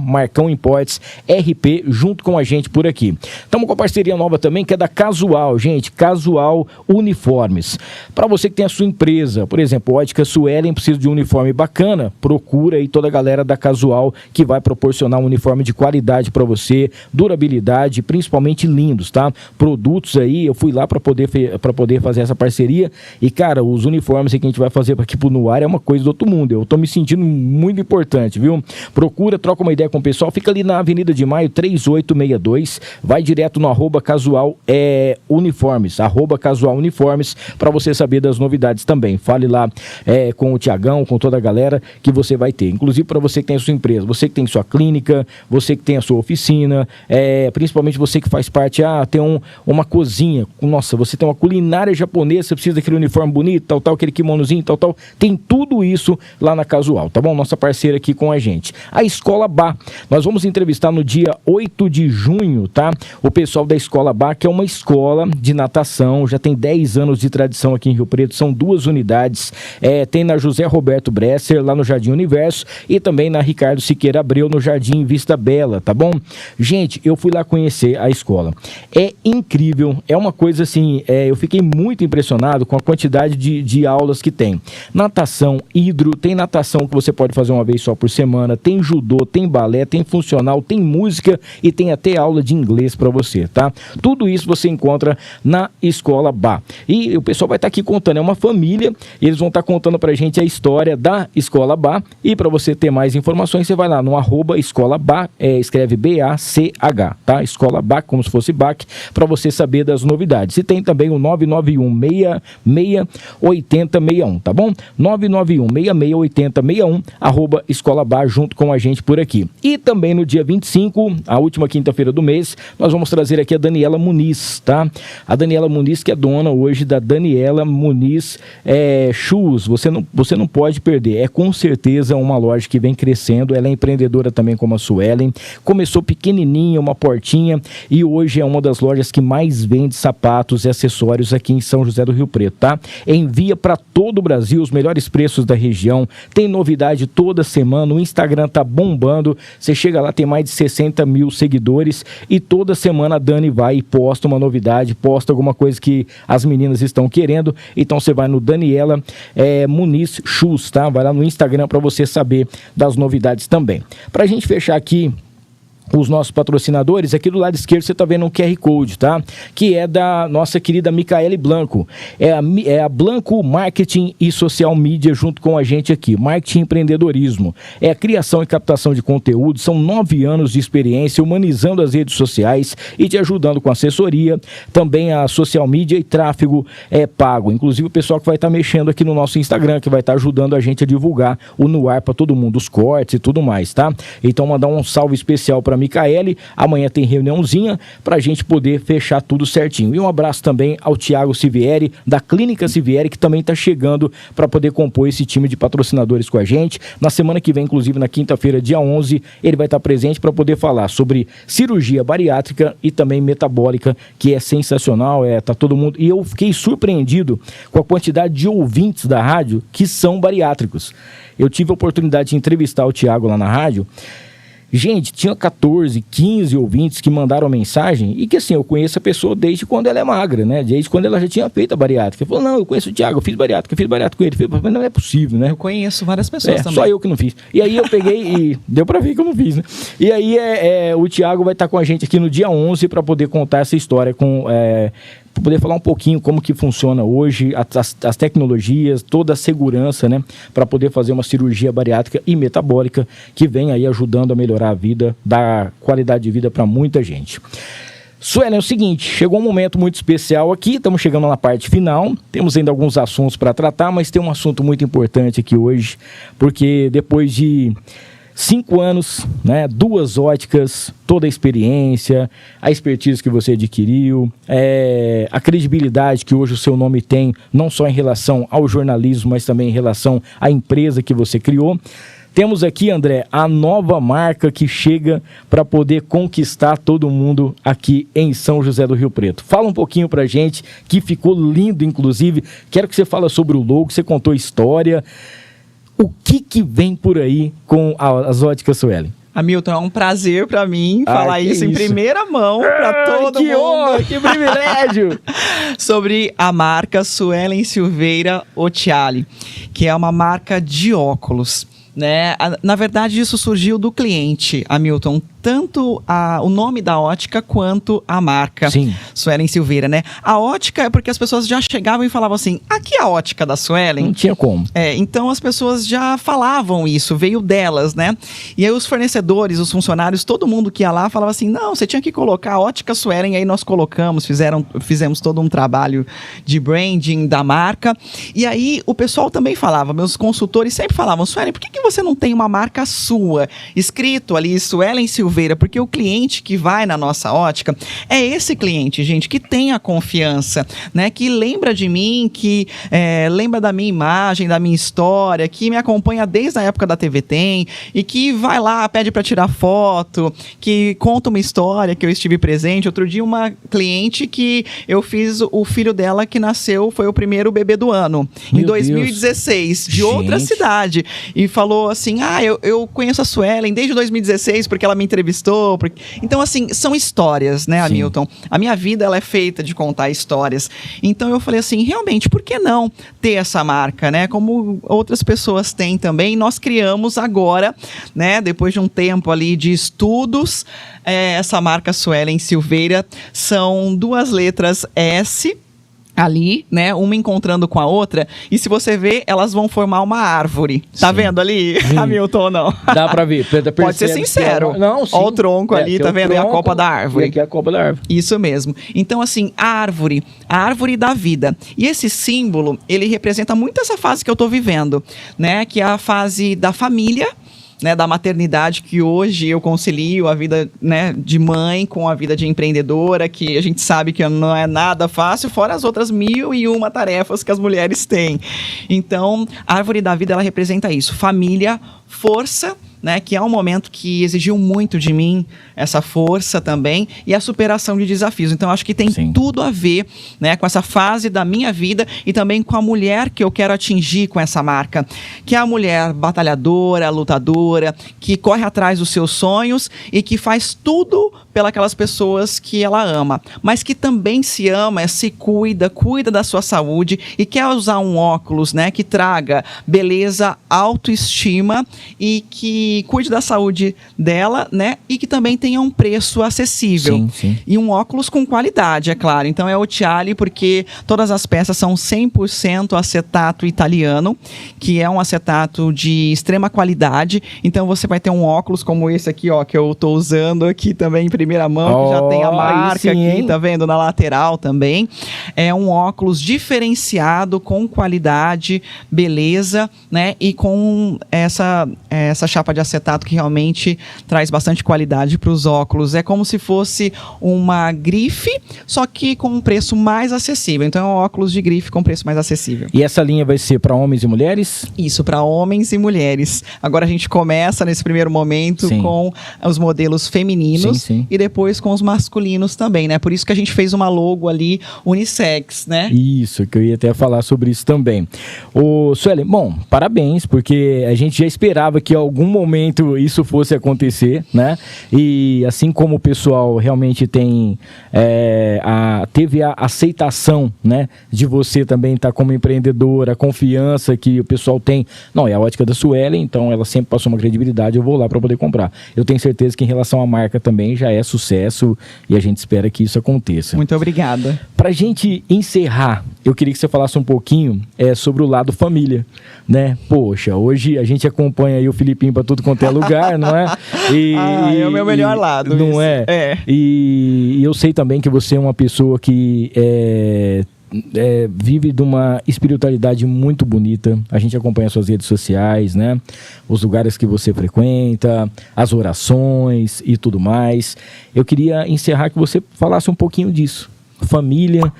@MarcãoImportsRP, junto com a gente por aqui. Estamos com a parceria nova também, que é da Casual, gente, Casual Uniformes. Para você que tem a sua empresa, por exemplo, Ótica Suelen, precisa de um uniforme bacana, procura aí toda a galera da Casual, que vai proporcionar um uniforme de qualidade para você, durabilidade, principalmente lindos, tá? Produtos aí, eu fui lá para poder fazer essa parceria e, cara, os uniformes que a gente vai fazer aqui pro No Ar é uma coisa do outro mundo. Eu tô me sentindo muito importante, viu? Procura, troca uma ideia com o pessoal, fica ali na Avenida de Maio 3862, vai direto no @Casual Uniformes, @Casual Uniformes, para você saber das novidades também. Fale lá com o Tiagão, com toda a galera que você vai ter. Inclusive para você que tem a sua empresa, você que tem sua clínica, você que tem a sua oficina, principalmente você que faz parte, tem uma cozinha, nossa, você tem uma culinária japonesa, você precisa daquele uniforme bonito, tal, aquele kimonozinho, tal, tem tudo isso lá na Casual, tá bom? Nossa parceira aqui com a gente. A Escola Bá, nós vamos entrevistar no dia 8 de junho, tá? O pessoal da Escola Bá, que é uma escola de natação, já tem 10 anos de tradição aqui em Rio Preto, são 2 unidades, tem na José Roberto Bresser, lá no Jardim Universo, e também na Ricardo Siqueira Abreu, no Jardim Vista Bela, tá bom? Gente, eu fui lá conhecer a escola. É incrível, é uma coisa assim, eu fiquei muito impressionado com a quantidade de aulas que tem. Natação, hidro, tem natação que você pode fazer uma vez só por semana, tem judô, tem balé, tem funcional, tem música e tem até aula de inglês para você, tá? Tudo isso você encontra na Escola Bá. E o pessoal vai estar aqui contando, é uma família, eles vão estar contando pra gente a história da Escola Bá, e para você ter mais informações, você vai lá no @Escola Bá, escreve BACH, tá? Escola Bá, como se fosse BAC, para você saber das novidades. E tem também o 991-66-8061, tá bom? 991-66-8061, @Escola Bá, junto com a gente por aqui. E também no dia 25, a última quinta-feira do mês, nós vamos trazer aqui a Daniela Muniz, tá? A Daniela Muniz, que é dona hoje da Daniela Muniz Shoes. Você não pode perder. É com certeza uma loja que vem crescendo. Ela é empreendedora também como a Suelen. Começou pequenininha, uma portinha, e hoje é uma das lojas que mais vende sapatos e acessórios aqui em São José do Rio Preto, tá? Envia para todo o Brasil os melhores preços da região. Tem novidade toda semana. O Instagram tá bombando. Você chega lá, tem mais de 60 mil seguidores, e toda semana a Dani vai e posta uma novidade, posta alguma coisa que as meninas estão querendo. Então você vai no Daniela Muniz Shoes, tá? Vai lá no Instagram para você saber das novidades também. Pra gente fechar aqui os nossos patrocinadores, aqui do lado esquerdo você está vendo um QR Code, tá? Que é da nossa querida Micaele Blanco. É a Blanco Marketing e Social Media junto com a gente aqui. Marketing e empreendedorismo. É a criação e captação de conteúdo. São 9 anos de experiência humanizando as redes sociais e te ajudando com assessoria. Também a social media e tráfego pago. Inclusive o pessoal que vai estar mexendo aqui no nosso Instagram, que vai estar ajudando a gente a divulgar o No Ar para todo mundo, os cortes e tudo mais, tá? Então mandar um salve especial para Micaele. Amanhã tem reuniãozinha pra gente poder fechar tudo certinho. E um abraço também ao Tiago Sivieri, da Clínica Sivieri, que também tá chegando para poder compor esse time de patrocinadores com a gente. Na semana que vem, inclusive na quinta-feira, dia 11, ele vai estar presente para poder falar sobre cirurgia bariátrica e também metabólica, que é sensacional, tá todo mundo... E eu fiquei surpreendido com a quantidade de ouvintes da rádio que são bariátricos. Eu tive a oportunidade de entrevistar o Tiago lá na rádio. Gente, tinha 14, 15 ouvintes que mandaram mensagem e que assim, eu conheço a pessoa desde quando ela é magra, né? Desde quando ela já tinha feito a bariátrica. Ele falou, não, eu conheço o Thiago, eu fiz bariátrica com ele. Mas não é possível, né? Eu conheço várias pessoas também. Só eu que não fiz. E aí eu peguei e deu pra ver que eu não fiz, né? E aí o Thiago vai estar com a gente aqui no dia 11 para poder contar essa história para poder falar um pouquinho como que funciona hoje, as tecnologias, toda a segurança, né? Para poder fazer uma cirurgia bariátrica e metabólica que vem aí ajudando a melhorar a vida, dar qualidade de vida para muita gente. Suelen, é o seguinte, chegou um momento muito especial aqui, estamos chegando na parte final, temos ainda alguns assuntos para tratar, mas tem um assunto muito importante aqui hoje, porque depois de 5 anos, né, 2 óticas, toda a experiência, a expertise que você adquiriu, a credibilidade que hoje o seu nome tem, não só em relação ao jornalismo, mas também em relação à empresa que você criou. Temos aqui, André, a nova marca que chega para poder conquistar todo mundo aqui em São José do Rio Preto. Fala um pouquinho pra gente, que ficou lindo, inclusive. Quero que você fale sobre o logo, você contou história. O que vem por aí com as óticas Suelen? Hamilton, é um prazer para mim falar isso em primeira mão para todo mundo. Honra, que privilégio! Sobre a marca Suelen Silveira Occhiali, que é uma marca de óculos, né? Na verdade, isso surgiu do cliente, Hamilton. Tanto o nome da ótica quanto a marca. Sim. Suelen Silveira, né? A ótica é porque as pessoas já chegavam e falavam assim, aqui é a ótica da Suelen? Não tinha como. Então as pessoas já falavam isso, veio delas, né? E aí os fornecedores, os funcionários, todo mundo que ia lá falava assim, não, você tinha que colocar a ótica Suelen, e aí nós colocamos, fizemos todo um trabalho de branding da marca. E aí o pessoal também falava, meus consultores sempre falavam, Suelen, por que você não tem uma marca sua? Escrito ali, Suelen Silveira Silveira, porque o cliente que vai na nossa ótica é esse cliente, gente, que tem a confiança, né? Que lembra de mim, que lembra da minha imagem, da minha história, que me acompanha desde a época da TV Tem e que vai lá, pede para tirar foto, que conta uma história que eu estive presente. Outro dia, uma cliente que eu fiz o filho dela que nasceu, foi o primeiro bebê do ano, em 2016, de outra cidade. E falou assim, eu conheço a Suelen desde 2016 porque ela me entrevistou. Então, assim, são histórias, né, Hamilton? A minha vida, ela é feita de contar histórias. Então, eu falei assim, realmente, por que não ter essa marca, né? Como outras pessoas têm também. Nós criamos agora, né, depois de um tempo ali de estudos, essa marca Suelen Silveira. São 2 letras S ali, né, uma encontrando com a outra, e se você ver, elas vão formar uma árvore. Tá vendo ali, Hamilton, ou não? Dá pra ver. Pode ser sincero. Não, sim. Olha o tronco ali, tá vendo? É a copa da árvore. E aqui é a copa da árvore. Isso mesmo. Então, assim, a árvore da vida. E esse símbolo, ele representa muito essa fase que eu tô vivendo, né, que é a fase da família, né, da maternidade, que hoje eu concilio a vida, né, de mãe com a vida de empreendedora, que a gente sabe que não é nada fácil, fora as outras 1001 tarefas que as mulheres têm. Então, a árvore da vida, ela representa isso: família, força, né, que é um momento que exigiu muito de mim, essa força também, e a superação de desafios. Então, acho que tem tudo a ver, né, com essa fase da minha vida e também com a mulher que eu quero atingir com essa marca, que é a mulher batalhadora, lutadora, que corre atrás dos seus sonhos e que faz tudo pelas pessoas que ela ama, mas que também se ama, se cuida da sua saúde e quer usar um óculos, né, que traga beleza, autoestima e que cuide da saúde dela, né, e que também tenha um preço acessível. Sim. E um óculos com qualidade, é claro. Então é o Occhiali, porque todas as peças são 100% acetato italiano, que é um acetato de extrema qualidade. Então você vai ter um óculos como esse aqui, ó, que eu tô usando aqui também em primeira mão, que já tem a marca aqui, tá vendo? Na lateral também. É um óculos diferenciado, com qualidade, beleza, né, e com essa chapa de acetato que realmente traz bastante qualidade para os óculos. É como se fosse uma grife, só que com um preço mais acessível. Então é um óculos de grife com preço mais acessível. E essa linha vai ser para homens e mulheres? Isso, para homens e mulheres. Agora a gente começa nesse primeiro momento com os modelos femininos e depois com os masculinos também, né? Por isso que a gente fez uma logo ali unissex, né? Isso, que eu ia até falar sobre isso também. Ô, Suelen, bom, parabéns, porque a gente já esperava que em algum momento isso fosse acontecer, né? E assim como o pessoal realmente teve a aceitação, né, de você também estar como empreendedora, a confiança que o pessoal tem. Não, é a ótica da Suelen, então ela sempre passou uma credibilidade, eu vou lá para poder comprar. Eu tenho certeza que em relação à marca também já é sucesso e a gente espera que isso aconteça. Muito obrigada. Pra gente encerrar, eu queria que você falasse um pouquinho sobre o lado família, né? Poxa, hoje a gente acompanha aí o Filipinho pra tudo quanto é lugar, não é? É o meu melhor lado. Não é? E eu sei também que você é uma pessoa que vive de uma espiritualidade muito bonita. A gente acompanha suas redes sociais, né? Os lugares que você frequenta, as orações e tudo mais. Eu queria encerrar que você falasse um pouquinho disso. Família,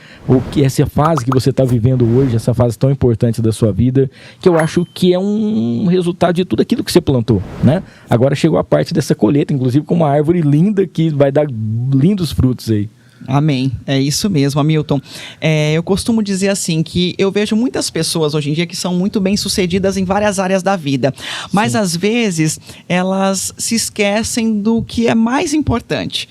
essa fase que você está vivendo hoje, essa fase tão importante da sua vida, que eu acho que é um resultado de tudo aquilo que você plantou, né? Agora chegou a parte dessa colheita, inclusive com uma árvore linda que vai dar lindos frutos aí. Amém. É isso mesmo, Hamilton. Eu costumo dizer assim, que eu vejo muitas pessoas hoje em dia que são muito bem-sucedidas em várias áreas da vida, mas às vezes elas se esquecem do que é mais importante.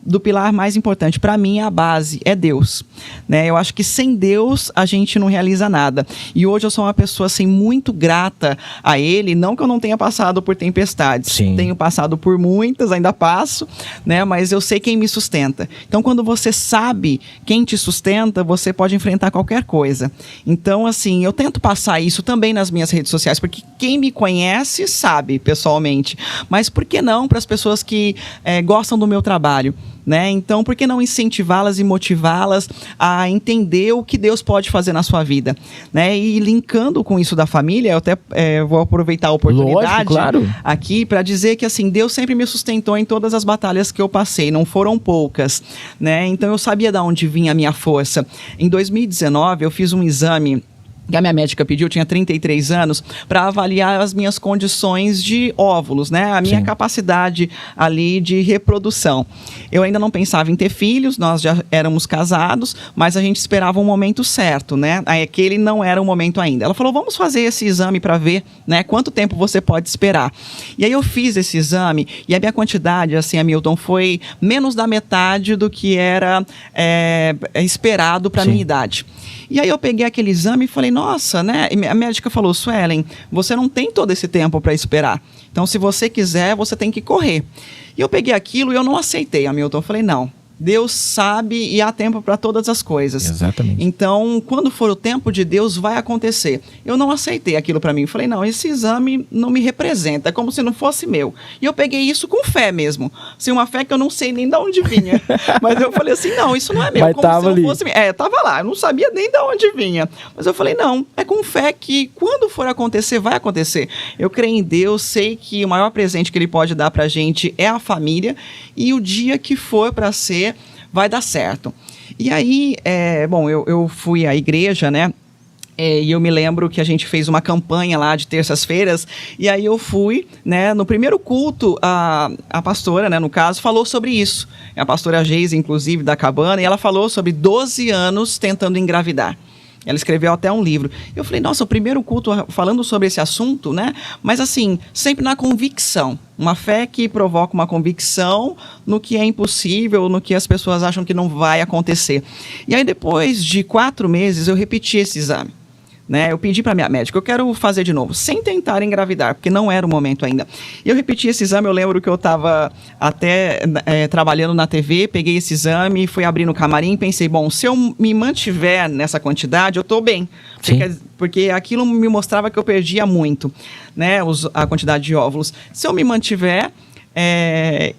Do pilar mais importante, para mim, a base é Deus, né? Eu acho que sem Deus a gente não realiza nada. E hoje eu sou uma pessoa assim muito grata a Ele, não que eu não tenha passado por tempestades, tenho passado por muitas, ainda passo, né? Mas eu sei quem me sustenta. Então, quando você sabe quem te sustenta, você pode enfrentar qualquer coisa. Então, assim, eu tento passar isso também nas minhas redes sociais, porque quem me conhece sabe pessoalmente. Mas por que não para as pessoas que gostam do meu trabalho? né? Então, por que não incentivá-las e motivá-las a entender o que Deus pode fazer na sua vida, né? E linkando com isso da família, eu até vou aproveitar a oportunidade. Lógico, claro. Aqui para dizer que assim, Deus sempre me sustentou em todas as batalhas que eu passei, não foram poucas, né? Então eu sabia de onde vinha a minha força. Em 2019 eu fiz um exame que a minha médica pediu, eu tinha 33 anos, para avaliar as minhas condições de óvulos, né? A minha capacidade ali de reprodução. Eu ainda não pensava em ter filhos, nós já éramos casados, mas a gente esperava um momento certo, né? Aquele não era o momento ainda. Ela falou, vamos fazer esse exame para ver, né? Quanto tempo você pode esperar. E aí eu fiz esse exame e a minha quantidade, assim, Hamilton, foi menos da metade do que era esperado para a minha idade. E aí eu peguei aquele exame e falei, nossa, né? E a médica falou, Suelen, você não tem todo esse tempo para esperar. Então, se você quiser, você tem que correr. E eu peguei aquilo e eu não aceitei, Hamilton. Eu falei, não. Deus sabe e há tempo para todas as coisas. Exatamente. Então, quando for o tempo de Deus, vai acontecer. Eu não aceitei aquilo para mim. Eu falei, não, esse exame não me representa, é como se não fosse meu. E eu peguei isso com fé mesmo. Assim, uma fé que eu não sei nem de onde vinha. Mas eu falei assim, não, isso não é meu. Mas como tava se não ali. fosse meu. Tava lá, eu não sabia nem de onde vinha. Mas eu falei, não, é com fé que quando for acontecer, vai acontecer. Eu creio em Deus, sei que o maior presente que Ele pode dar pra gente é a família. E o dia que for para ser, vai dar certo. E aí, eu fui à igreja, né? E eu me lembro que a gente fez uma campanha lá de terças-feiras, e aí eu fui, né, no primeiro culto, a pastora, né, no caso, falou sobre isso. A pastora Geise, inclusive, da Cabana, e ela falou sobre 12 anos tentando engravidar. Ela escreveu até um livro. Eu falei, nossa, o primeiro culto falando sobre esse assunto, né? Mas assim, sempre na convicção. Uma fé que provoca uma convicção no que é impossível, no que as pessoas acham que não vai acontecer. E aí, depois de 4 meses, eu repeti esse exame. Né? Eu pedi para minha médica, eu quero fazer de novo, sem tentar engravidar, porque não era o momento ainda. E eu repeti esse exame, eu lembro que eu estava até trabalhando na TV, peguei esse exame, fui abrir no camarim e pensei, bom, se eu me mantiver nessa quantidade, eu estou bem. Porque aquilo me mostrava que eu perdia muito, né, a quantidade de óvulos. Se eu me mantiver,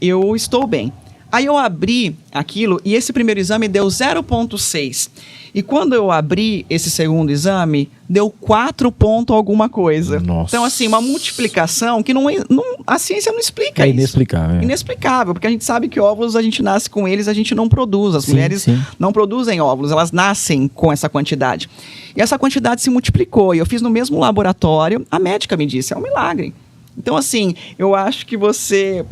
eu estou bem. Aí eu abri aquilo e esse primeiro exame deu 0,6. E quando eu abri esse segundo exame, deu 4 ponto alguma coisa. Nossa. Então, assim, uma multiplicação que a ciência não explica isso. Inexplicável. Inexplicável, porque a gente sabe que óvulos a gente nasce com eles, a gente não produz. As mulheres não produzem óvulos, elas nascem com essa quantidade. E essa quantidade se multiplicou. E eu fiz no mesmo laboratório, a médica me disse, é um milagre. Então, assim, eu acho que você,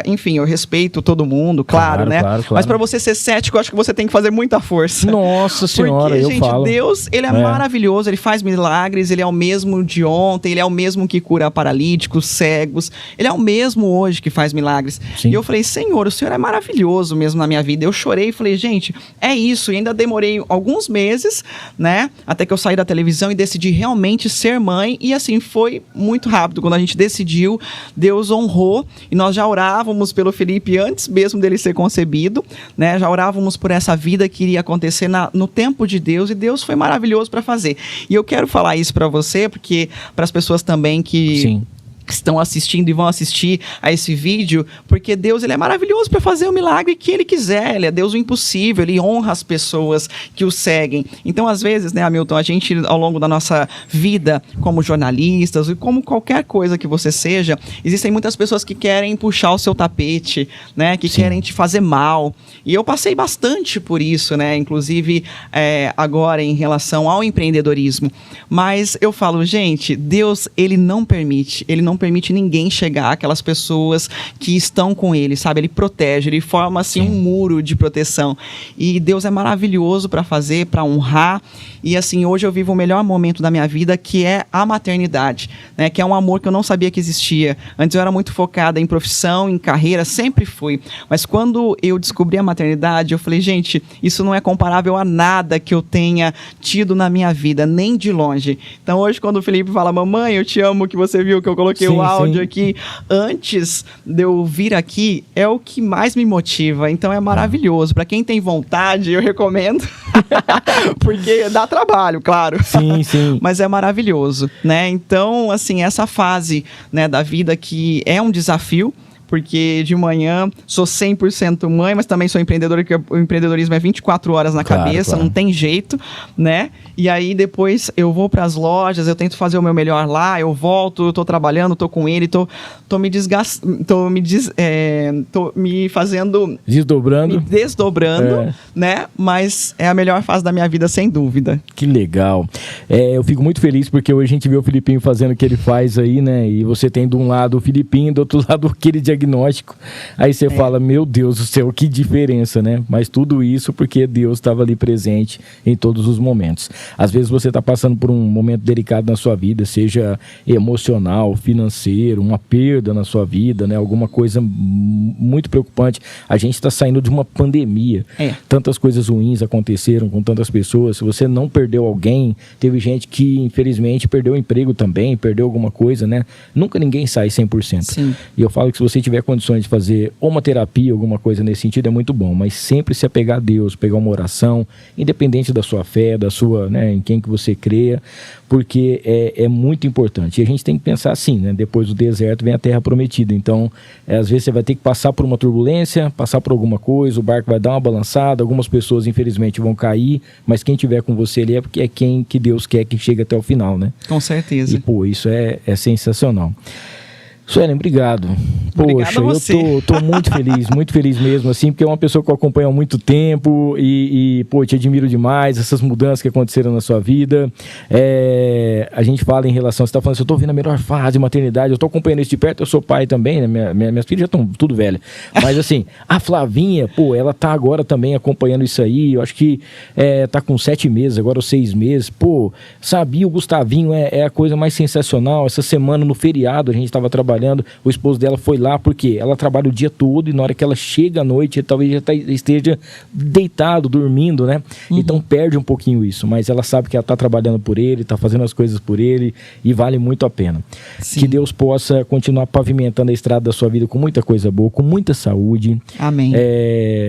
enfim, eu respeito todo mundo, claro, né? Claro. Mas para você ser cético, eu acho que você tem que fazer muita força. Nossa Senhora, porque, eu falo. Deus, Ele é maravilhoso, Ele faz milagres, Ele é o mesmo de ontem, Ele é o mesmo que cura paralíticos, cegos, Ele é o mesmo hoje que faz milagres. Sim. E eu falei, Senhor, o Senhor é maravilhoso mesmo na minha vida. Eu chorei e falei, gente, é isso. E ainda demorei alguns meses, né? Até que eu saí da televisão e decidi realmente ser mãe. E assim, foi muito rápido. Quando a gente decidiu, Deus honrou, e nós já orávamos pelo Felipe antes mesmo dele ser concebido, né? Já orávamos por essa vida que iria acontecer no tempo de Deus, e Deus foi maravilhoso para fazer. E eu quero falar isso para você, porque para as pessoas também que estão assistindo e vão assistir a esse vídeo, porque Deus, Ele é maravilhoso para fazer o milagre que Ele quiser. Ele é Deus o impossível, Ele honra as pessoas que o seguem. Então, às vezes, né, Hamilton, a gente, ao longo da nossa vida, como jornalistas, e como qualquer coisa que você seja, existem muitas pessoas que querem puxar o seu tapete, né, que querem te fazer mal. E eu passei bastante por isso, né, inclusive agora em relação ao empreendedorismo. Mas eu falo, gente, Deus, Ele não permite ninguém chegar àquelas pessoas que estão com Ele, sabe? Ele protege, Ele forma assim um muro de proteção. E Deus é maravilhoso para fazer, para honrar. E assim, hoje eu vivo o melhor momento da minha vida, que é a maternidade, né? Que é um amor que eu não sabia que existia. Antes eu era muito focada em profissão, em carreira, sempre fui. Mas quando eu descobri a maternidade, eu falei, gente, isso não é comparável a nada que eu tenha tido na minha vida, nem de longe. Então hoje, quando o Felipe fala, mamãe, eu te amo, que você viu que eu coloquei o áudio aqui antes de eu vir aqui, é o que mais me motiva. Então é maravilhoso. Para quem tem vontade, eu recomendo. Porque dá trabalho, claro. Sim. Mas é maravilhoso, né? Então, assim, essa fase, né, da vida que é um desafio, porque de manhã sou 100% mãe, mas também sou empreendedora, porque o empreendedorismo é 24 horas na cabeça, não tem jeito, né? E aí depois eu vou para as lojas, eu tento fazer o meu melhor lá, eu volto, eu tô trabalhando, tô com ele, tô me desgastando, tô me fazendo... Desdobrando. Me desdobrando, né? Mas é a melhor fase da minha vida, sem dúvida. Que legal. Eu fico muito feliz porque hoje a gente vê o Filipinho fazendo o que ele faz aí, né? E você tem de um lado o Filipinho, do outro lado aquele diagnóstico. Aí você fala, meu Deus do céu, que diferença, né? Mas tudo isso porque Deus estava ali presente em todos os momentos. Às vezes você está passando por um momento delicado na sua vida, seja emocional, financeiro, uma perda na sua vida, né? Alguma coisa muito preocupante. A gente está saindo de uma pandemia. Tantas coisas ruins aconteceram com tantas pessoas. Se você não perdeu alguém, teve gente que infelizmente perdeu o emprego também, perdeu alguma coisa, né? Nunca ninguém sai 100%. Sim. E eu falo que se você tiver condições de fazer uma terapia, alguma coisa nesse sentido, é muito bom. Mas sempre se apegar a Deus, pegar uma oração, independente da sua fé, da sua, né, em quem que você creia, porque é muito importante. E a gente tem que pensar assim, né? Depois do deserto vem a terra prometida. Então, às vezes você vai ter que passar por uma turbulência, passar por alguma coisa, o barco vai dar uma balançada, algumas pessoas infelizmente vão cair, mas quem tiver com você ali é porque é quem que Deus quer que chegue até o final, né? Com certeza. E, pô, isso é sensacional. Suelen, obrigado. Obrigado a você. Eu tô muito feliz mesmo, assim, porque é uma pessoa que eu acompanho há muito tempo e pô, te admiro demais, essas mudanças que aconteceram na sua vida. A gente fala em relação, você tá falando assim, eu tô vendo a melhor fase de maternidade, eu tô acompanhando isso de perto, eu sou pai também, né? Minhas filhas já estão tudo velhas. Mas assim, a Flavinha, pô, ela tá agora também acompanhando isso aí, eu acho que tá com 7 meses, agora 6 meses, pô, sabia, o Gustavinho é a coisa mais sensacional. Essa semana no feriado a gente tava trabalhando, o esposo dela foi lá porque ela trabalha o dia todo e na hora que ela chega à noite, talvez já esteja deitado, dormindo, né? Então perde um pouquinho isso, mas ela sabe que ela está trabalhando por ele, está fazendo as coisas por ele e vale muito a pena. Sim. Que Deus possa continuar pavimentando a estrada da sua vida com muita coisa boa, com muita saúde. Amém.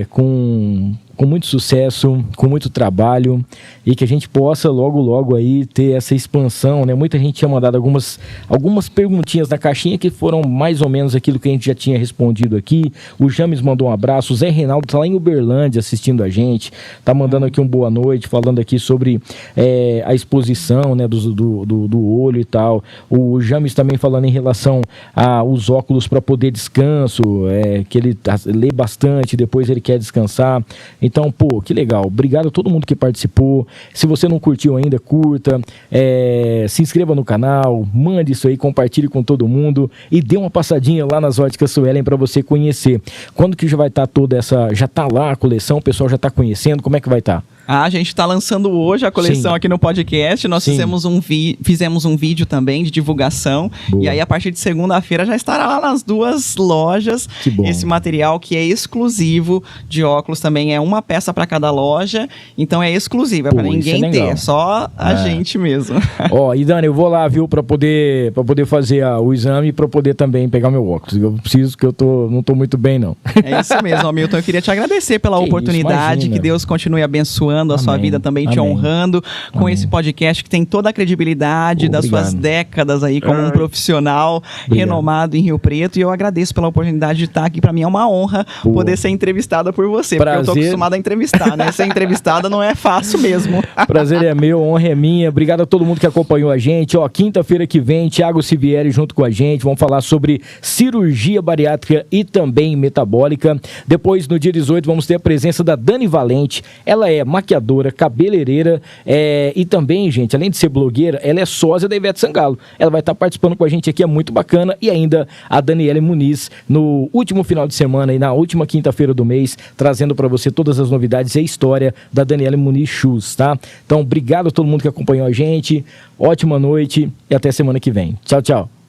Com muito sucesso, com muito trabalho e que a gente possa logo aí ter essa expansão, né? Muita gente tinha mandado algumas perguntinhas na caixinha que foram mais ou menos aquilo que a gente já tinha respondido aqui. O James mandou um abraço, o Zé Reinaldo tá lá em Uberlândia assistindo a gente, tá mandando aqui um boa noite, falando aqui sobre a exposição, né, do olho e tal. O James também falando em relação aos óculos para poder descanso, que ele lê bastante, depois ele quer descansar. Então, pô, que legal. Obrigado a todo mundo que participou. Se você não curtiu ainda, curta. Se inscreva no canal, mande isso aí, compartilhe com todo mundo e dê uma passadinha lá nas Óticas Suelen para você conhecer. Quando que já vai estar toda essa... Já tá lá a coleção, o pessoal já tá conhecendo, como é que vai estar? A gente está lançando hoje a coleção aqui no podcast. Nós fizemos um vídeo também de divulgação. Boa. E aí, a partir de segunda-feira, já estará lá nas 2 lojas. Que bom. Esse material que é exclusivo de óculos também. É uma peça para cada loja. Então, é exclusivo. É para ninguém ter. É só a gente mesmo. E Dani, eu vou lá, viu, para poder fazer o exame e para poder também pegar meu óculos. Eu preciso, que não tô muito bem, não. É isso mesmo, Hamilton. Eu queria te agradecer pela oportunidade. Que Deus continue abençoando a sua vida também, te honrando com esse podcast que tem toda a credibilidade das suas décadas aí como um profissional renomado em Rio Preto, e eu agradeço pela oportunidade de estar aqui. Para mim é uma honra poder ser entrevistada por você, porque eu tô acostumada a entrevistar, né? Ser entrevistada não é fácil mesmo. Prazer é meu, honra é minha. Obrigado a todo mundo que acompanhou a gente. Quinta-feira que vem, Thiago Sivieri junto com a gente, vamos falar sobre cirurgia bariátrica e também metabólica. Depois, no dia 18, vamos ter a presença da Dani Valente. Ela é maquiadora, cabeleireira e também, gente, além de ser blogueira, ela é sósia da Ivete Sangalo. Ela vai estar participando com a gente aqui, é muito bacana. E ainda a Daniele Muniz, no último final de semana e na última quinta-feira do mês, trazendo para você todas as novidades e a história da Daniele Muniz Shoes, tá? Então, obrigado a todo mundo que acompanhou a gente. Ótima noite e até semana que vem. Tchau, tchau.